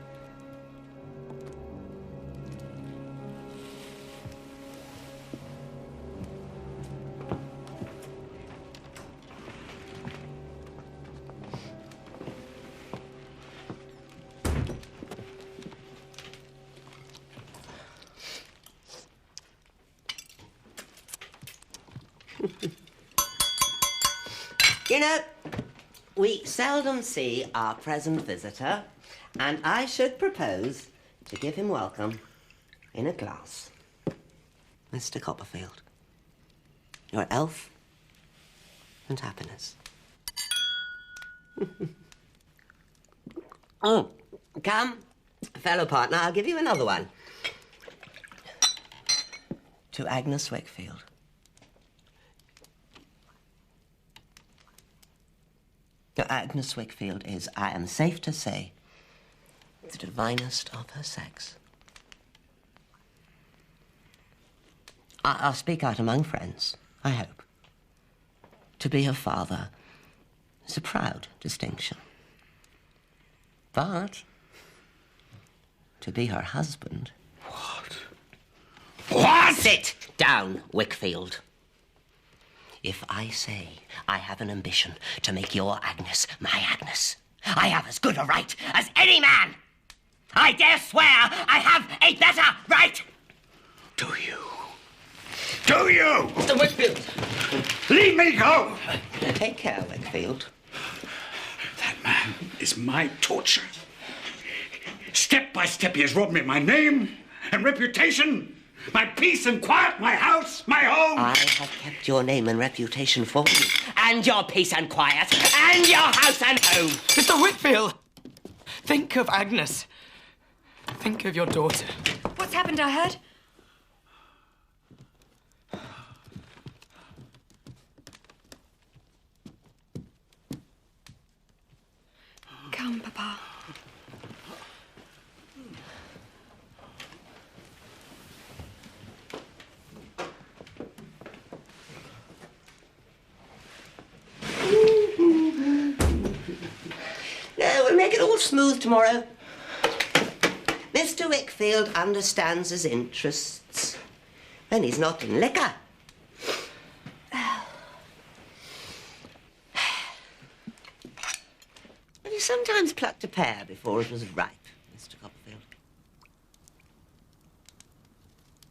You know, we seldom see our present visitor, and I should propose to give him welcome in a glass. Mr. Coppperfield, your health and happiness. Oh, come, fellow partner, I'll give you another one. To Agnes Wickfield. Now, Agnes Wickfield is, I am safe to say, the divinest of her sex. I'll speak out among friends, I hope. To be her father is a proud distinction. But to be her husband... What? Sit down, Wickfield. If I say I have an ambition to make your Agnes my Agnes, I have as good a right as any man. I dare swear I have a better right. Do you? Do you? Mr. Wickfield. Leave me go! Take care, Wickfield. That man is my torture. Step by step, he has robbed me of my name and reputation, my peace and quiet, my house, my home. I have kept your name and reputation for you, and your peace and quiet, and your house and home. Mr. Whitfield! Think of Agnes. Think of your daughter. What's happened, I heard? Come, Papa. No, we'll make it all smooth tomorrow. Mr. Wickfield understands his interests when he's not in liquor. But he sometimes plucked a pear before it was ripe, Mr. Coppperfield.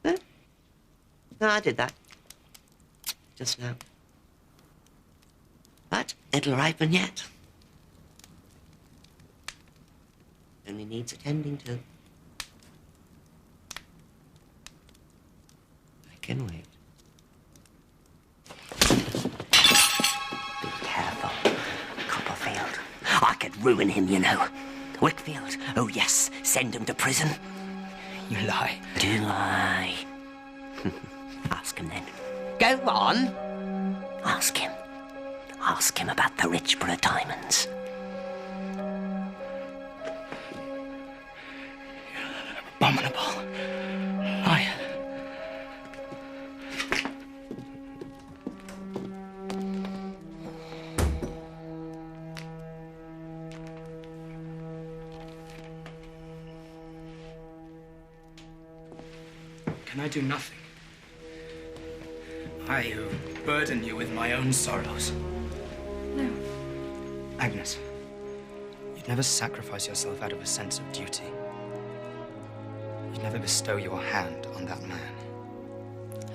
Huh? No, I did that. Just now. But it'll ripen yet. Only needs attending to. I can wait. Be careful, Coppperfield. I could ruin him, you know. Wickfield, oh yes, send him to prison. You lie. Do I? Ask him then. Go on. Ask him. Ask him about the Richborough diamonds. Abominable. Liar. Can I do nothing? I who burden you with my own sorrows. No. Agnes, you'd never sacrifice yourself out of a sense of duty. You'd never bestow your hand on that man.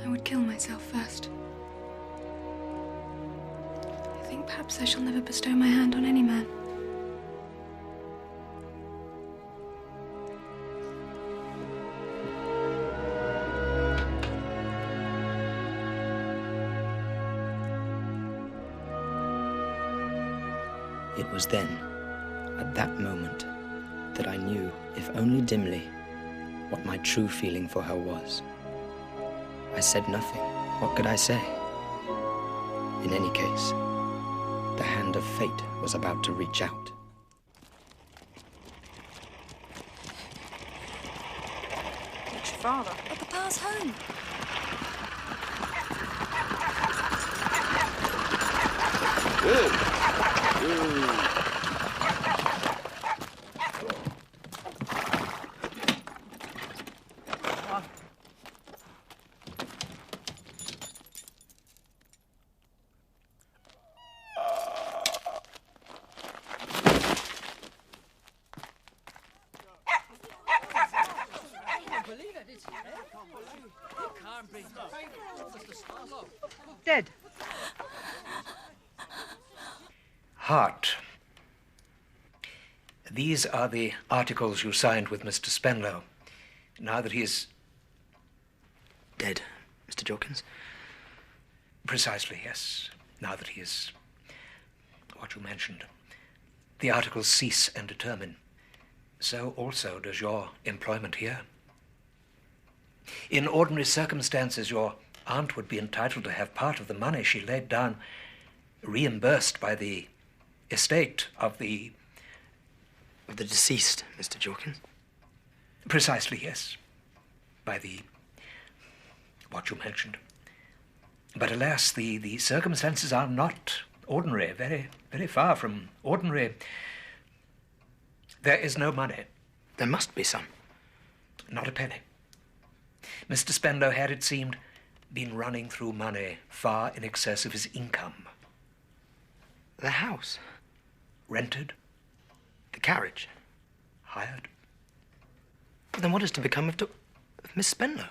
I would kill myself first. I think perhaps I shall never bestow my hand on any man. It was then, at that moment, that I knew, if only dimly, what my true feeling for her was. I said nothing. What could I say? In any case, the hand of fate was about to reach out. What's your father? Oh, Papa's home. Dead. Hart. These are the articles you signed with Mr. Spenlow. Now that he is... Dead, Mr. Jorkins? Precisely, yes. Now that he is... what you mentioned. The articles cease and determine. So also does your employment here. In ordinary circumstances, your aunt would be entitled to have part of the money she laid down reimbursed by the estate of the... Of the deceased, Mr. Jorkins? Precisely, yes. By the... what you mentioned. But alas, the circumstances are not ordinary, very, very far from ordinary. There is no money. There must be some. Not a penny. Mr. Spenlow had, it seemed, been running through money far in excess of his income. The house? Rented. The carriage? Hired. But then what is to become of Miss Spenlow?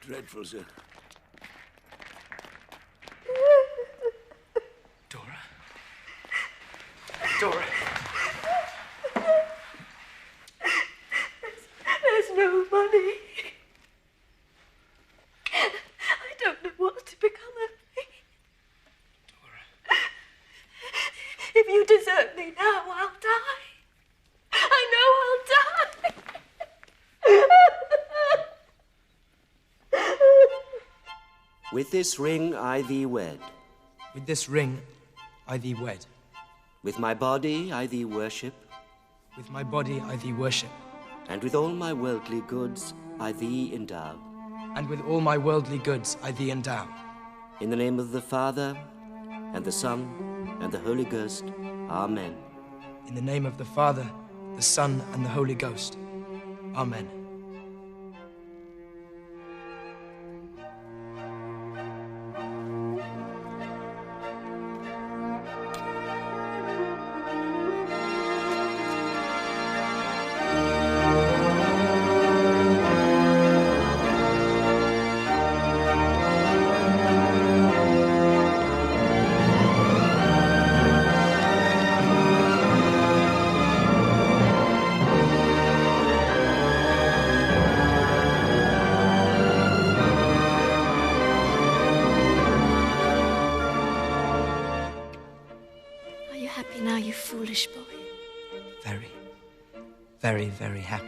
Dreadful, sir. Dora? Dora? There's no money. I don't know what to become of me. Dora. If you desert me now, I'll die. I know I'll die. With this ring I thee wed. With this ring I thee wed. With my body I thee worship. With my body I thee worship. And with all my worldly goods I thee endow. And with all my worldly goods I thee endow. In the name of the Father, and the Son, and the Holy Ghost. Amen. In the name of the Father, the Son, and the Holy Ghost. Amen. Very, very happy.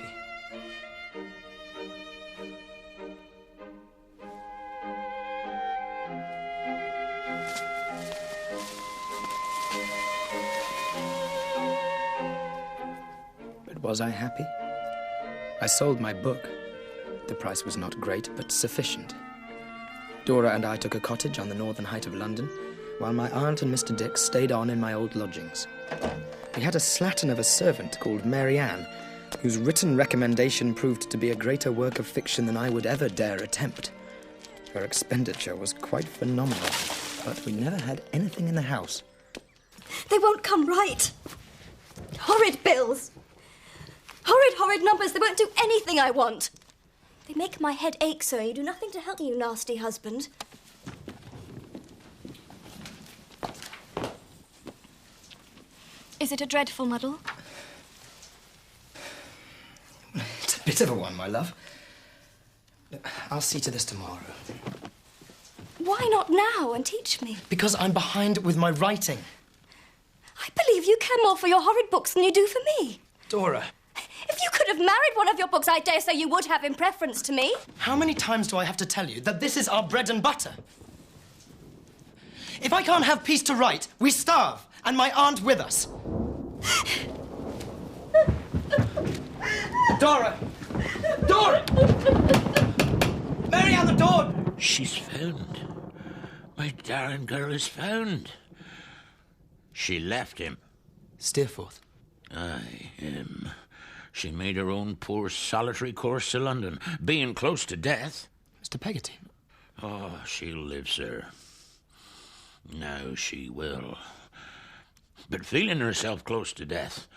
But was I happy? I sold my book. The price was not great, but sufficient. Dora and I took a cottage on the northern height of London, while my aunt and Mr. Dick stayed on in my old lodgings. We had a slattern of a servant called Mary Ann, whose written recommendation proved to be a greater work of fiction than I would ever dare attempt. Her expenditure was quite phenomenal, but we never had anything in the house. They won't come right. Horrid bills. Horrid numbers. They won't do anything I want. They make my head ache, sir. You do nothing to help me, you nasty husband. Is it a dreadful muddle? It's a bit of a one, my love. I'll see to this tomorrow. Why not now and teach me? Because I'm behind with my writing. I believe you care more for your horrid books than you do for me. Dora. If you could have married one of your books, I dare say you would have in preference to me. How many times do I have to tell you that this is our bread and butter? If I can't have peace to write, we starve, and my aunt with us. Dora! Dora! Mary, on the door! She's found. My darling girl is found. She left him. Steerforth? Aye, him. She made her own poor solitary course to London, being close to death. Mr. Peggotty? Oh, she'll live, sir. Now she will. But feeling herself close to death,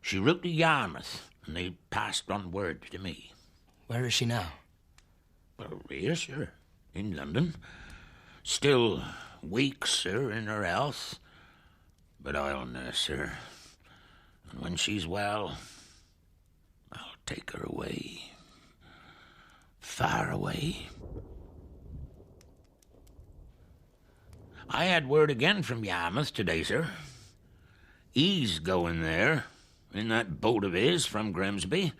she wrote to Yarmouth, and they passed on word to me. Where is she now? Well, here, sir, in London. Still weak, sir, in her health. But I'll nurse her. And when she's well, I'll take her away. Far away. I had word again from Yarmouth today, sir. He's going there, in that boat of his from Grimsby,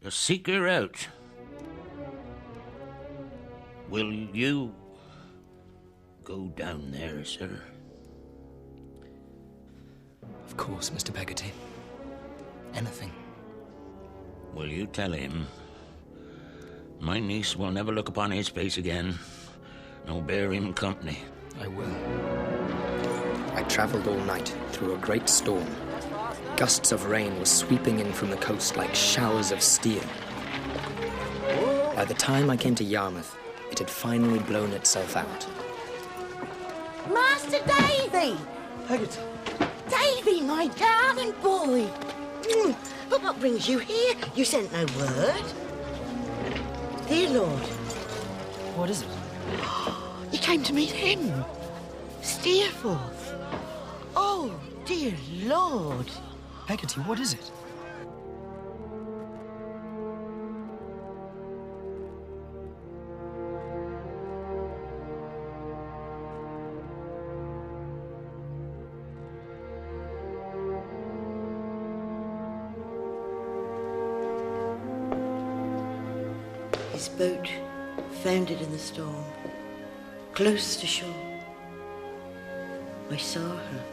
to seek her out. Will you go down there, sir? Of course, Mr. Peggotty. Anything. Will you tell him my niece will never look upon his face again, nor bear him company? I will. I travelled all night through a great storm. Gusts of rain were sweeping in from the coast like showers of steel. By the time I came to Yarmouth, it had finally blown itself out. Master Davy! Peggotty. Davy, my darling boy! But what brings you here? You sent no word. Dear Lord. What is it? You came to meet him. Steerforth. Oh, dear Lord. Peggotty, what is it? His boat foundered in the storm, close to shore. I saw her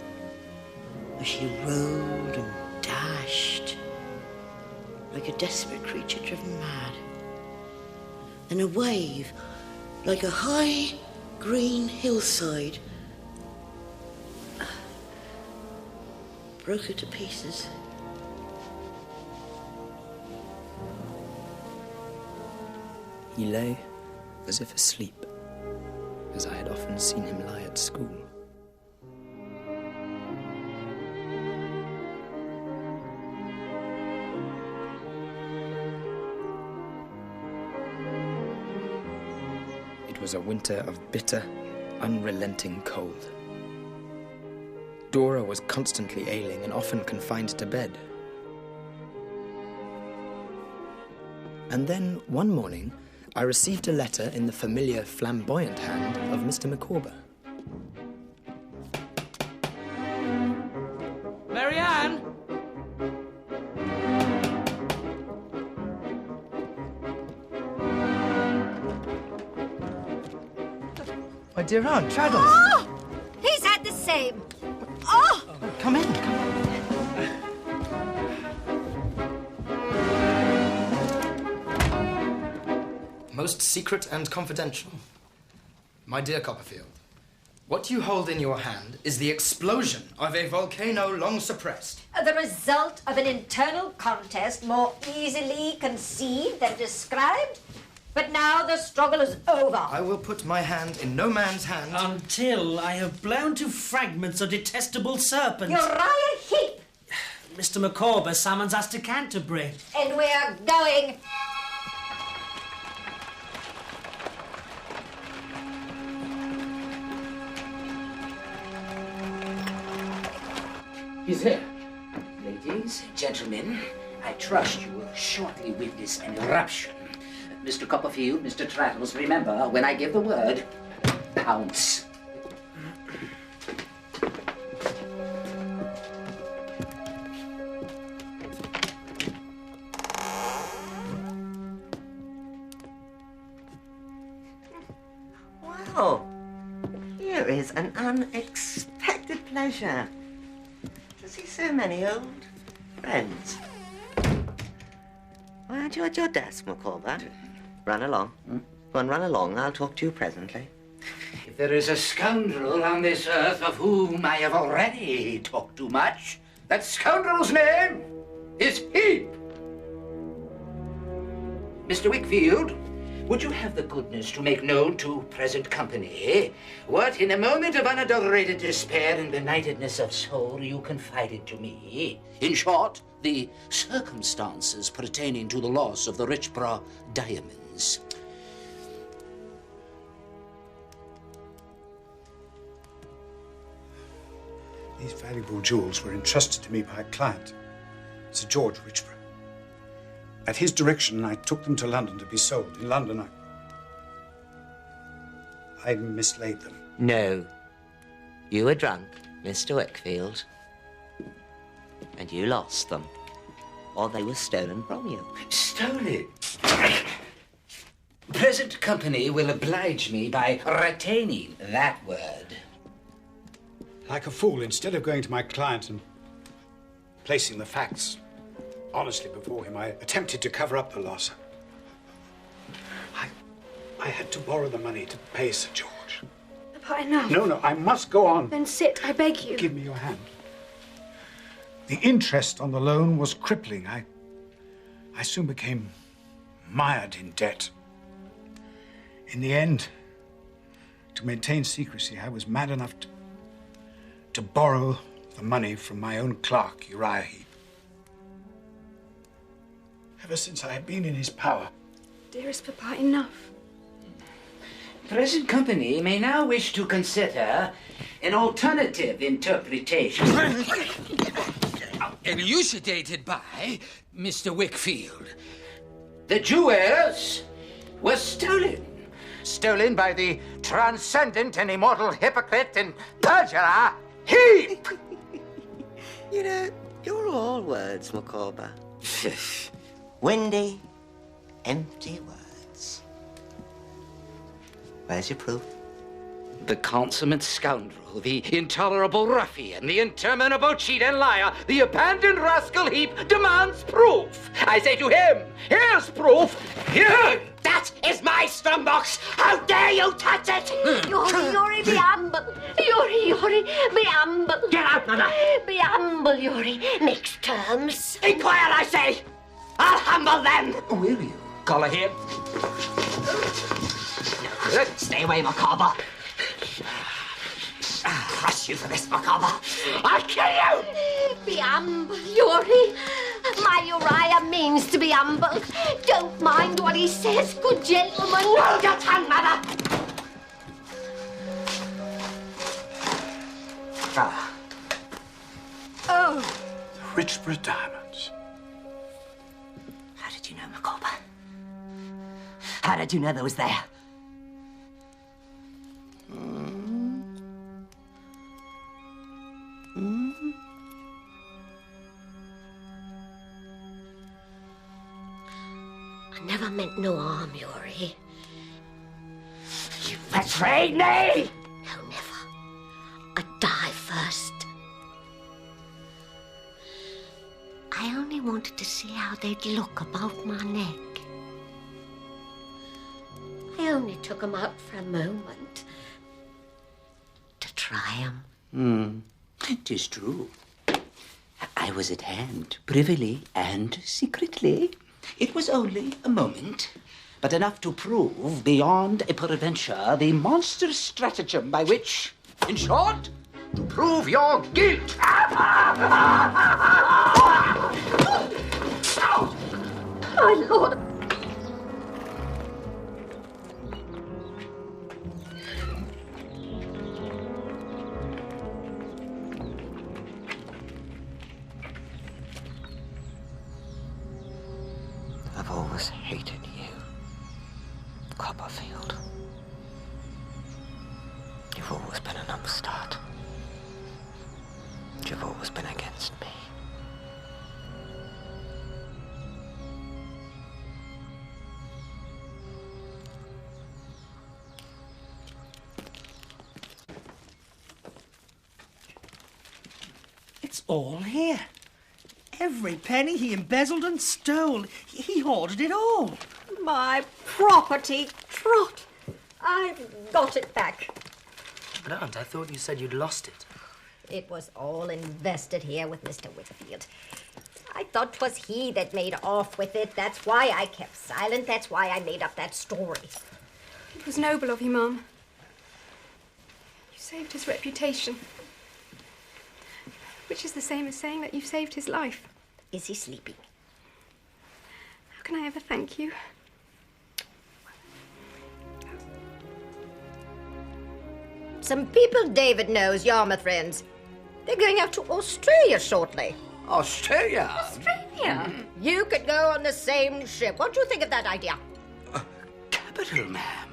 as she rode and dashed like a desperate creature driven mad. And a wave, like a high green hillside, broke her to pieces. He lay as if asleep, as I had often seen him lie at school. It was a winter of bitter, unrelenting cold. Dora was constantly ailing and often confined to bed. And then, one morning, I received a letter in the familiar flamboyant hand of Mr. Micawber. Marianne! My dear Aunt, Traddles. Oh! He's had the same. Oh! Come in, come in. Most secret and confidential. My dear Coppperfield, what you hold in your hand is the explosion of a volcano long suppressed. The result of an internal contest more easily conceived than described. But now the struggle is over. I will put my hand in no man's hand. Until I have blown to fragments a detestable serpent. Uriah Heep! Mr. Micawber summons us to Canterbury. And we're going. He's here. Ladies, gentlemen, I trust you will shortly witness an eruption. Mr. Coppperfield, Mr. Traddles, remember, when I give the word, pounce. Well, here is an unexpected pleasure to see so many old friends. Why aren't you at your desk, Micawber? Run along. Go and run along. I'll talk to you presently. If there is a scoundrel on this earth of whom I have already talked too much, that scoundrel's name is Heep. Mr. Wickfield, would you have the goodness to make known to present company what, in a moment of unadulterated despair and benightedness of soul, you confided to me? In short, the circumstances pertaining to the loss of the Richborough diamonds. These valuable jewels were entrusted to me by a client, Sir George Richborough. At his direction, I took them to London to be sold. In London, I mislaid them. No. You were drunk, Mr. Wickfield. And you lost them. Or they were stolen from you. Stolen? Present company will oblige me by retaining that word. Like a fool, instead of going to my client and placing the facts honestly before him, I attempted to cover up the loss. I had to borrow the money to pay Sir George. Papa, enough. No, I must go on. Then sit, I beg you. Give me your hand. The interest on the loan was crippling. I soon became mired in debt. In the end, to maintain secrecy, I was mad enough to borrow the money from my own clerk, Uriah Heep. Ever since I had been in his power. Dearest Papa, enough. Present company may now wish to consider an alternative interpretation. Elucidated by Mr. Wickfield. The jewels were stolen. Stolen by the transcendent and immortal hypocrite and perjurer, Heep! You know, you're all words, Micawber. Windy, empty words. Where's your proof? The consummate scoundrel, the intolerable ruffian, the interminable cheat and liar, the abandoned rascal Heep demands proof. I say to him, here's proof. Here! That is my strumbox! How dare you touch it! Yuri, be humble. Yuri, be humble. Get out, Mother! Be humble, Yuri. Make terms. Inquire, I say! I'll humble them! Will you? Collar him. Stay away, Micawber. I'll crush you for this, Micawber. I'll kill you! Be humble, Yuri. My Uriah means to be humble. Don't mind what he says, good gentleman. Hold your tongue, Mother! Oh. Richborough diamonds. How did you know, Micawber? How did you know they was there? I never meant no harm, Yuri. You betrayed me! No, never. I'd die first. I only wanted to see how they'd look about my neck. I only took 'em out for a moment. To try 'em. 'Tis true. I was at hand, privily and secretly. It was only a moment, but enough to prove beyond a peradventure the monstrous stratagem by which, in short, to prove your guilt. My lord. I've always hated you, Coppperfield. You've always been an upstart. You've always been against me. It's all here. Every penny he embezzled and stole. He hoarded it all. My property, Trot. I've got it back. But Aunt, I thought you said you'd lost it. It was all invested here with Mr. Wickfield. I thought 'twas he that made off with it. That's why I kept silent. That's why I made up that story. It was noble of you, Mum. You saved his reputation. Which is the same as saying that you've saved his life. Is he sleeping? How can I ever thank you? Some people Ɗaviɗ knows, Yarmouth friends. They're going out to Australia shortly. Australia? Australia? You could go on the same ship. What do you think of that idea? Capital, ma'am.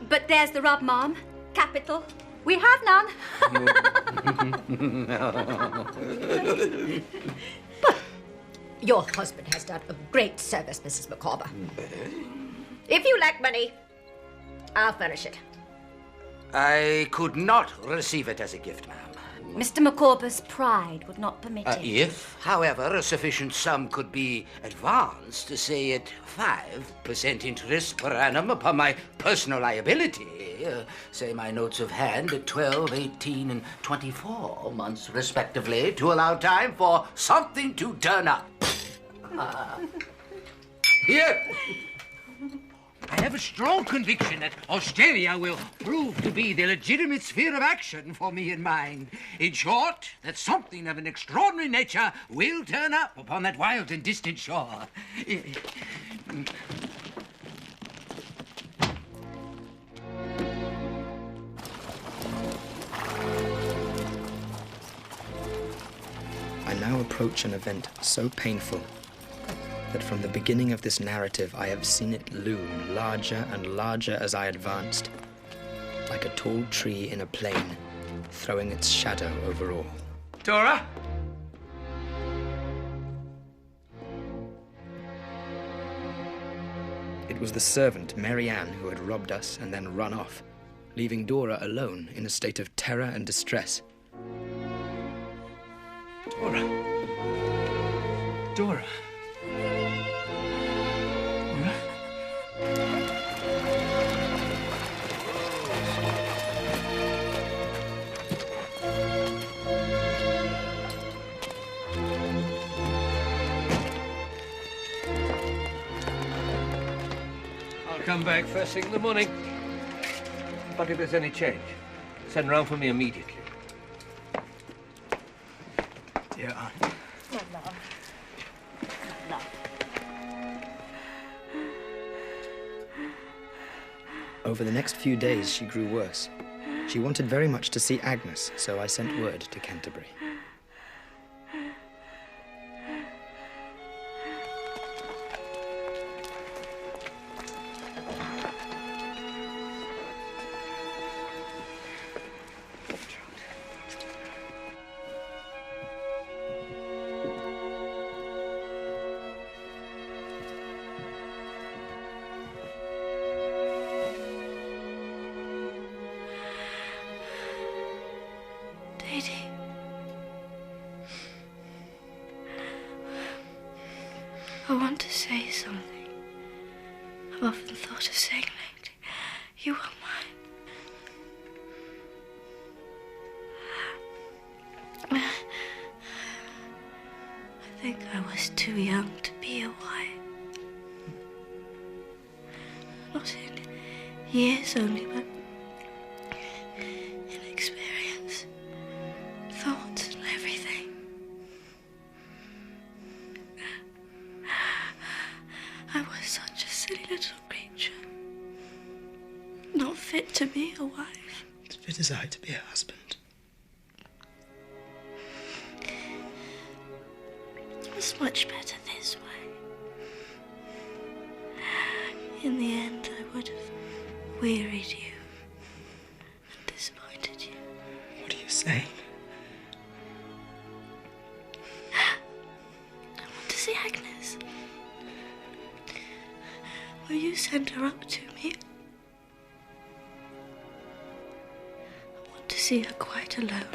But there's the rub, Mom. Capital. We have none. Your husband has done a great service, Mrs. Micawber. If you lack money, I'll furnish it. I could not receive it as a gift, ma'am. Mr. Micawber's pride would not permit it. If, however, a sufficient sum could be advanced, say at 5% interest per annum upon my personal liability, say my notes of hand at 12, 18, and 24 months respectively, to allow time for something to turn up. Here. I have a strong conviction that Australia will prove to be the legitimate sphere of action for me in mind. In short, that something of an extraordinary nature will turn up upon that wild and distant shore. I now approach an event so painful that from the beginning of this narrative I have seen it loom larger and larger as I advanced, like a tall tree in a plain, throwing its shadow over all. Dora? It was the servant, Mary Ann, who had robbed us and then run off, leaving Dora alone in a state of terror and distress. Dora? Dora? I'll come back first thing in the morning. But if there's any change, send round for me immediately. Dear Aunt. My love. Love. Over the next few days, she grew worse. She wanted very much to see Agnes, so I sent word to Canterbury. I want to say something. I've often thought of saying lately. You are mine. I think I was too young to be a wife. Not in years only, but in experience, thoughts, and everything. I was such a silly little creature. Not fit to be a wife. As fit as I to be a husband. It's much better this way. In the end, I would have wearied you and disappointed you. What are you saying? I want to see Agnes. Will you send her up to me? I want to see her quite alone.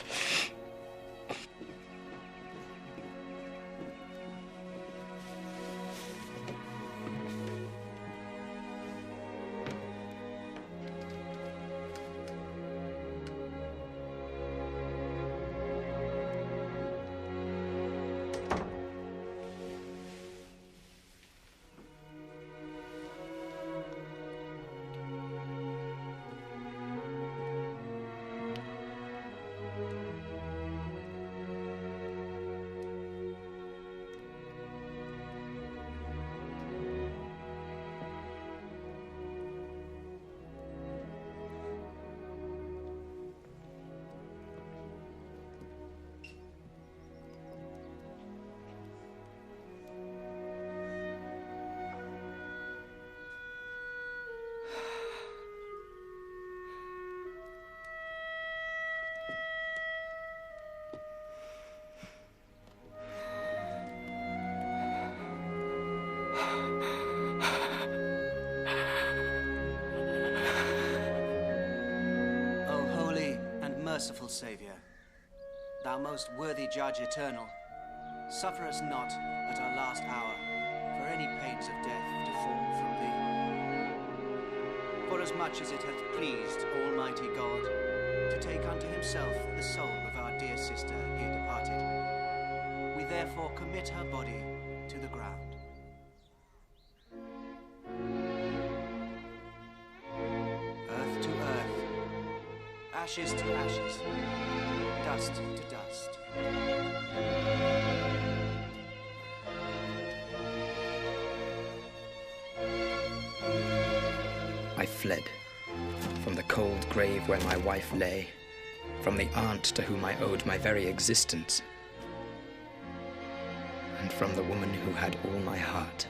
merciful Saviour, thou most worthy Judge eternal, suffer us not at our last hour for any pains of death to fall from thee. Forasmuch as it hath pleased Almighty God to take unto himself the soul of our dear sister here departed, we therefore commit her body to the ground. Earth to earth, ashes to ashes, dust to dust. I fled from the cold grave where my wife lay, from the aunt to whom I owed my very existence, and from the woman who had all my heart.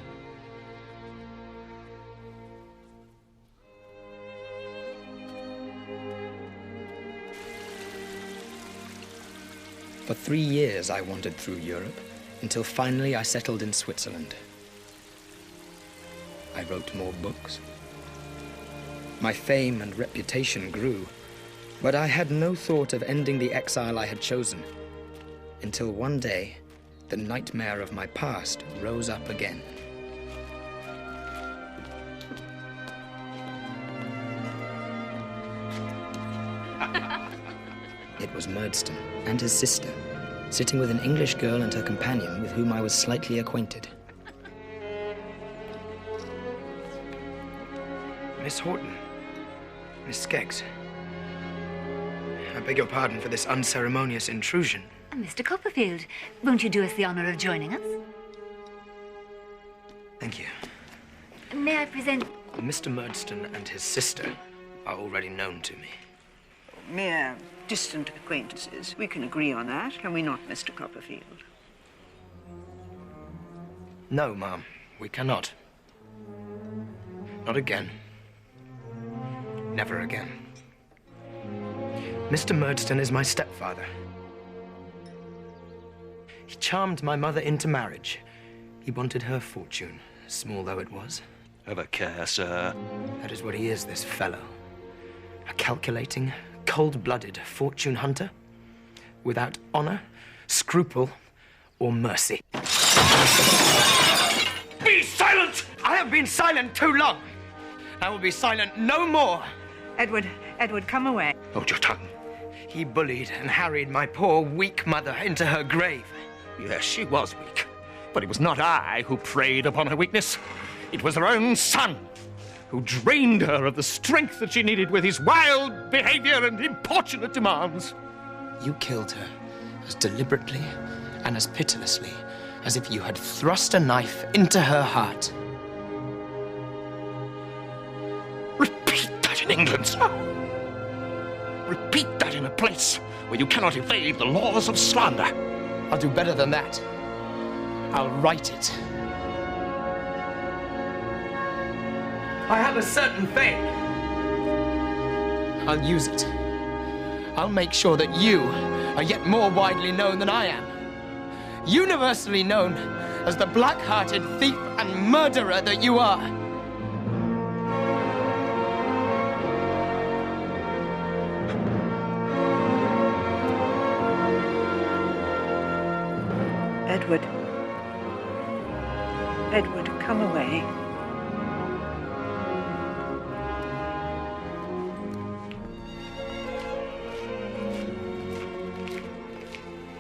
For 3 years I wandered through Europe, until finally I settled in Switzerland. I wrote more books. My fame and reputation grew, but I had no thought of ending the exile I had chosen, until one day, the nightmare of my past rose up again. It was Murdstone and his sister, sitting with an English girl and her companion with whom I was slightly acquainted. Miss Horton, Miss Skeggs, I beg your pardon for this unceremonious intrusion. Mr. Coppperfield, won't you do us the honor of joining us? Thank you. May I present... Mr. Murdstone and his sister are already known to me. Mere distant acquaintances. We can agree on that, can we not, Mr. Coppperfield? No, ma'am, we cannot. Not again. Never again. Mr. Murdstone is my stepfather. He charmed my mother into marriage. He wanted her fortune, small though it was. Have a care, sir. That is what he is, this fellow. A calculating, cold-blooded fortune hunter, without honor, scruple, or mercy. Be silent! I have been silent too long. I will be silent no more. Edward, come away. Hold your tongue. He bullied and harried my poor, weak mother into her grave. Yes, she was weak. But it was not I who preyed upon her weakness. It was her own son who drained her of the strength that she needed with his wild behavior and importunate demands. You killed her as deliberately and as pitilessly as if you had thrust a knife into her heart. Repeat that in England, sir. Repeat that in a place where you cannot evade the laws of slander. I'll do better than that. I'll write it. I have a certain fame. I'll use it. I'll make sure that you are yet more widely known than I am. Universally known as the black-hearted thief and murderer that you are. Edward, come away.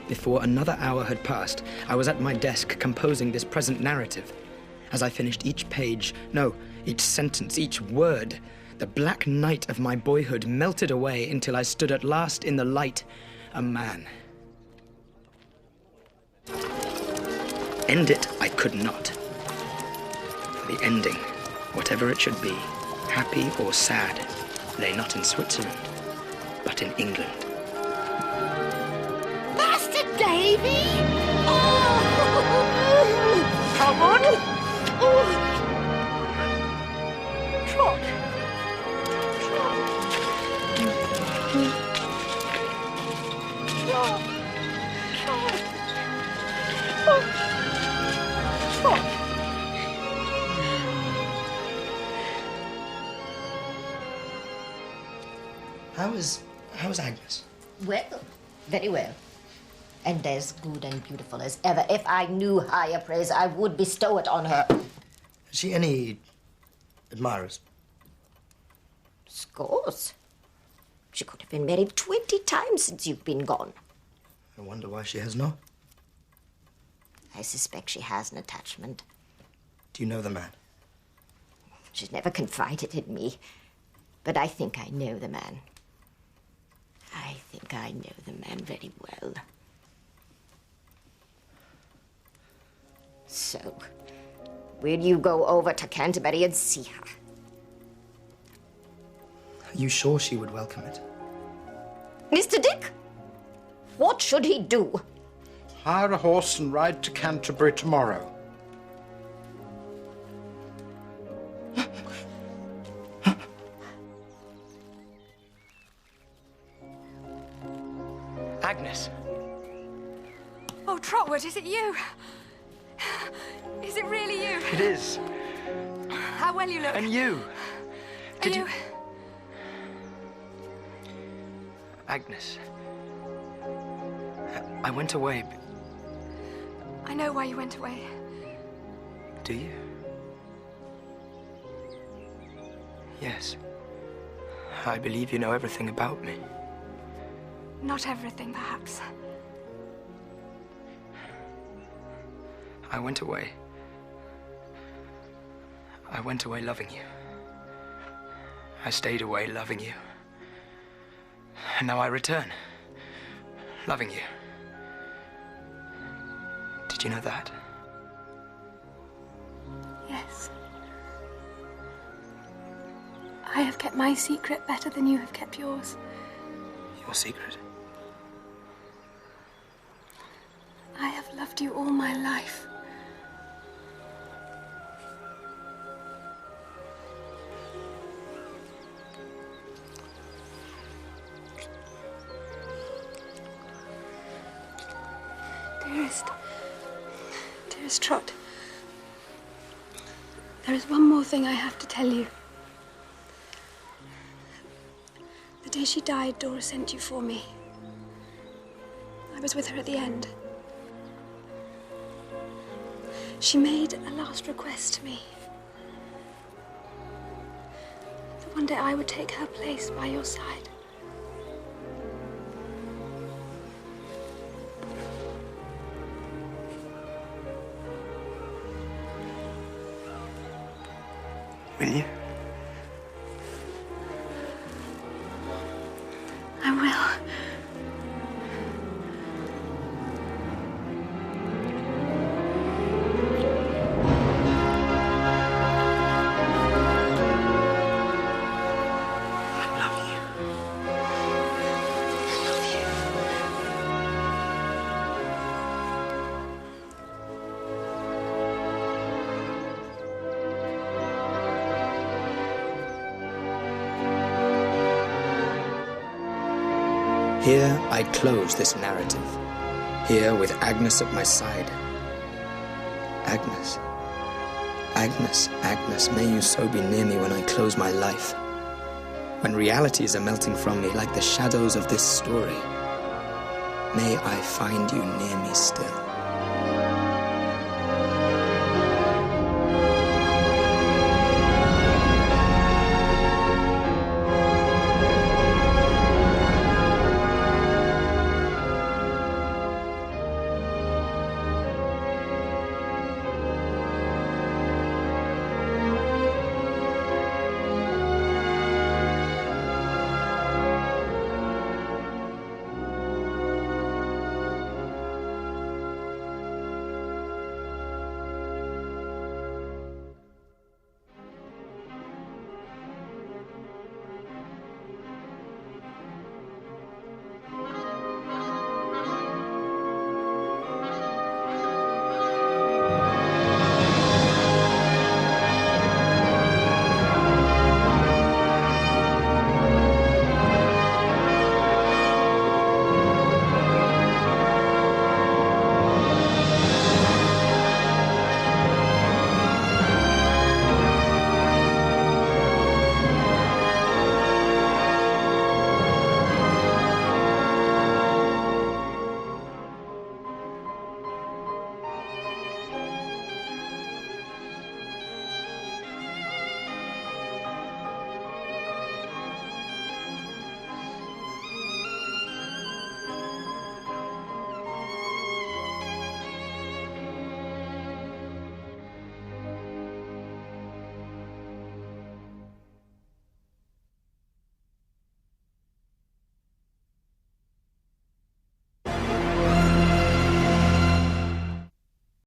Before another hour had passed, I was at my desk composing this present narrative. As I finished each page, no, each sentence, each word, the black night of my boyhood melted away until I stood at last in the light, a man. End it I could not. For the ending, whatever it should be, happy or sad, lay not in Switzerland, but in England. Master Davy! Come on! Trot! How is Agnes? Well, very well. And as good and beautiful as ever. If I knew higher praise, I would bestow it on her. Has she any admirers? Scores. She could have been married 20 times since you've been gone. I wonder why she has not. I suspect she has an attachment. Do you know the man? She's never confided in me. But I think I know the man. I think I know the man very well. So, will you go over to Canterbury and see her? Are you sure she would welcome it? Mr. Dick, what should he do? Hire a horse and ride to Canterbury tomorrow. Agnes. Oh, Trotwood, is it you? Is it really you? It is. How well you look. And you. Did you... Agnes. I went away. I know why you went away. Do you? Yes. I believe you know everything about me. Not everything, perhaps. I went away. I went away loving you. I stayed away loving you. And now I return, loving you. Did you know that? Yes. I have kept my secret better than you have kept yours. Your secret? I have loved you all my life. Dearest Trot, there is one more thing I have to tell you. The day she died, Dora sent you for me. I was with her at the end. She made a last request to me. That one day I would take her place by your side. Will you? I will. Here I close this narrative, here with Agnes at my side. Agnes, Agnes, Agnes, may you so be near me when I close my life, when realities are melting from me like the shadows of this story. May I find you near me still.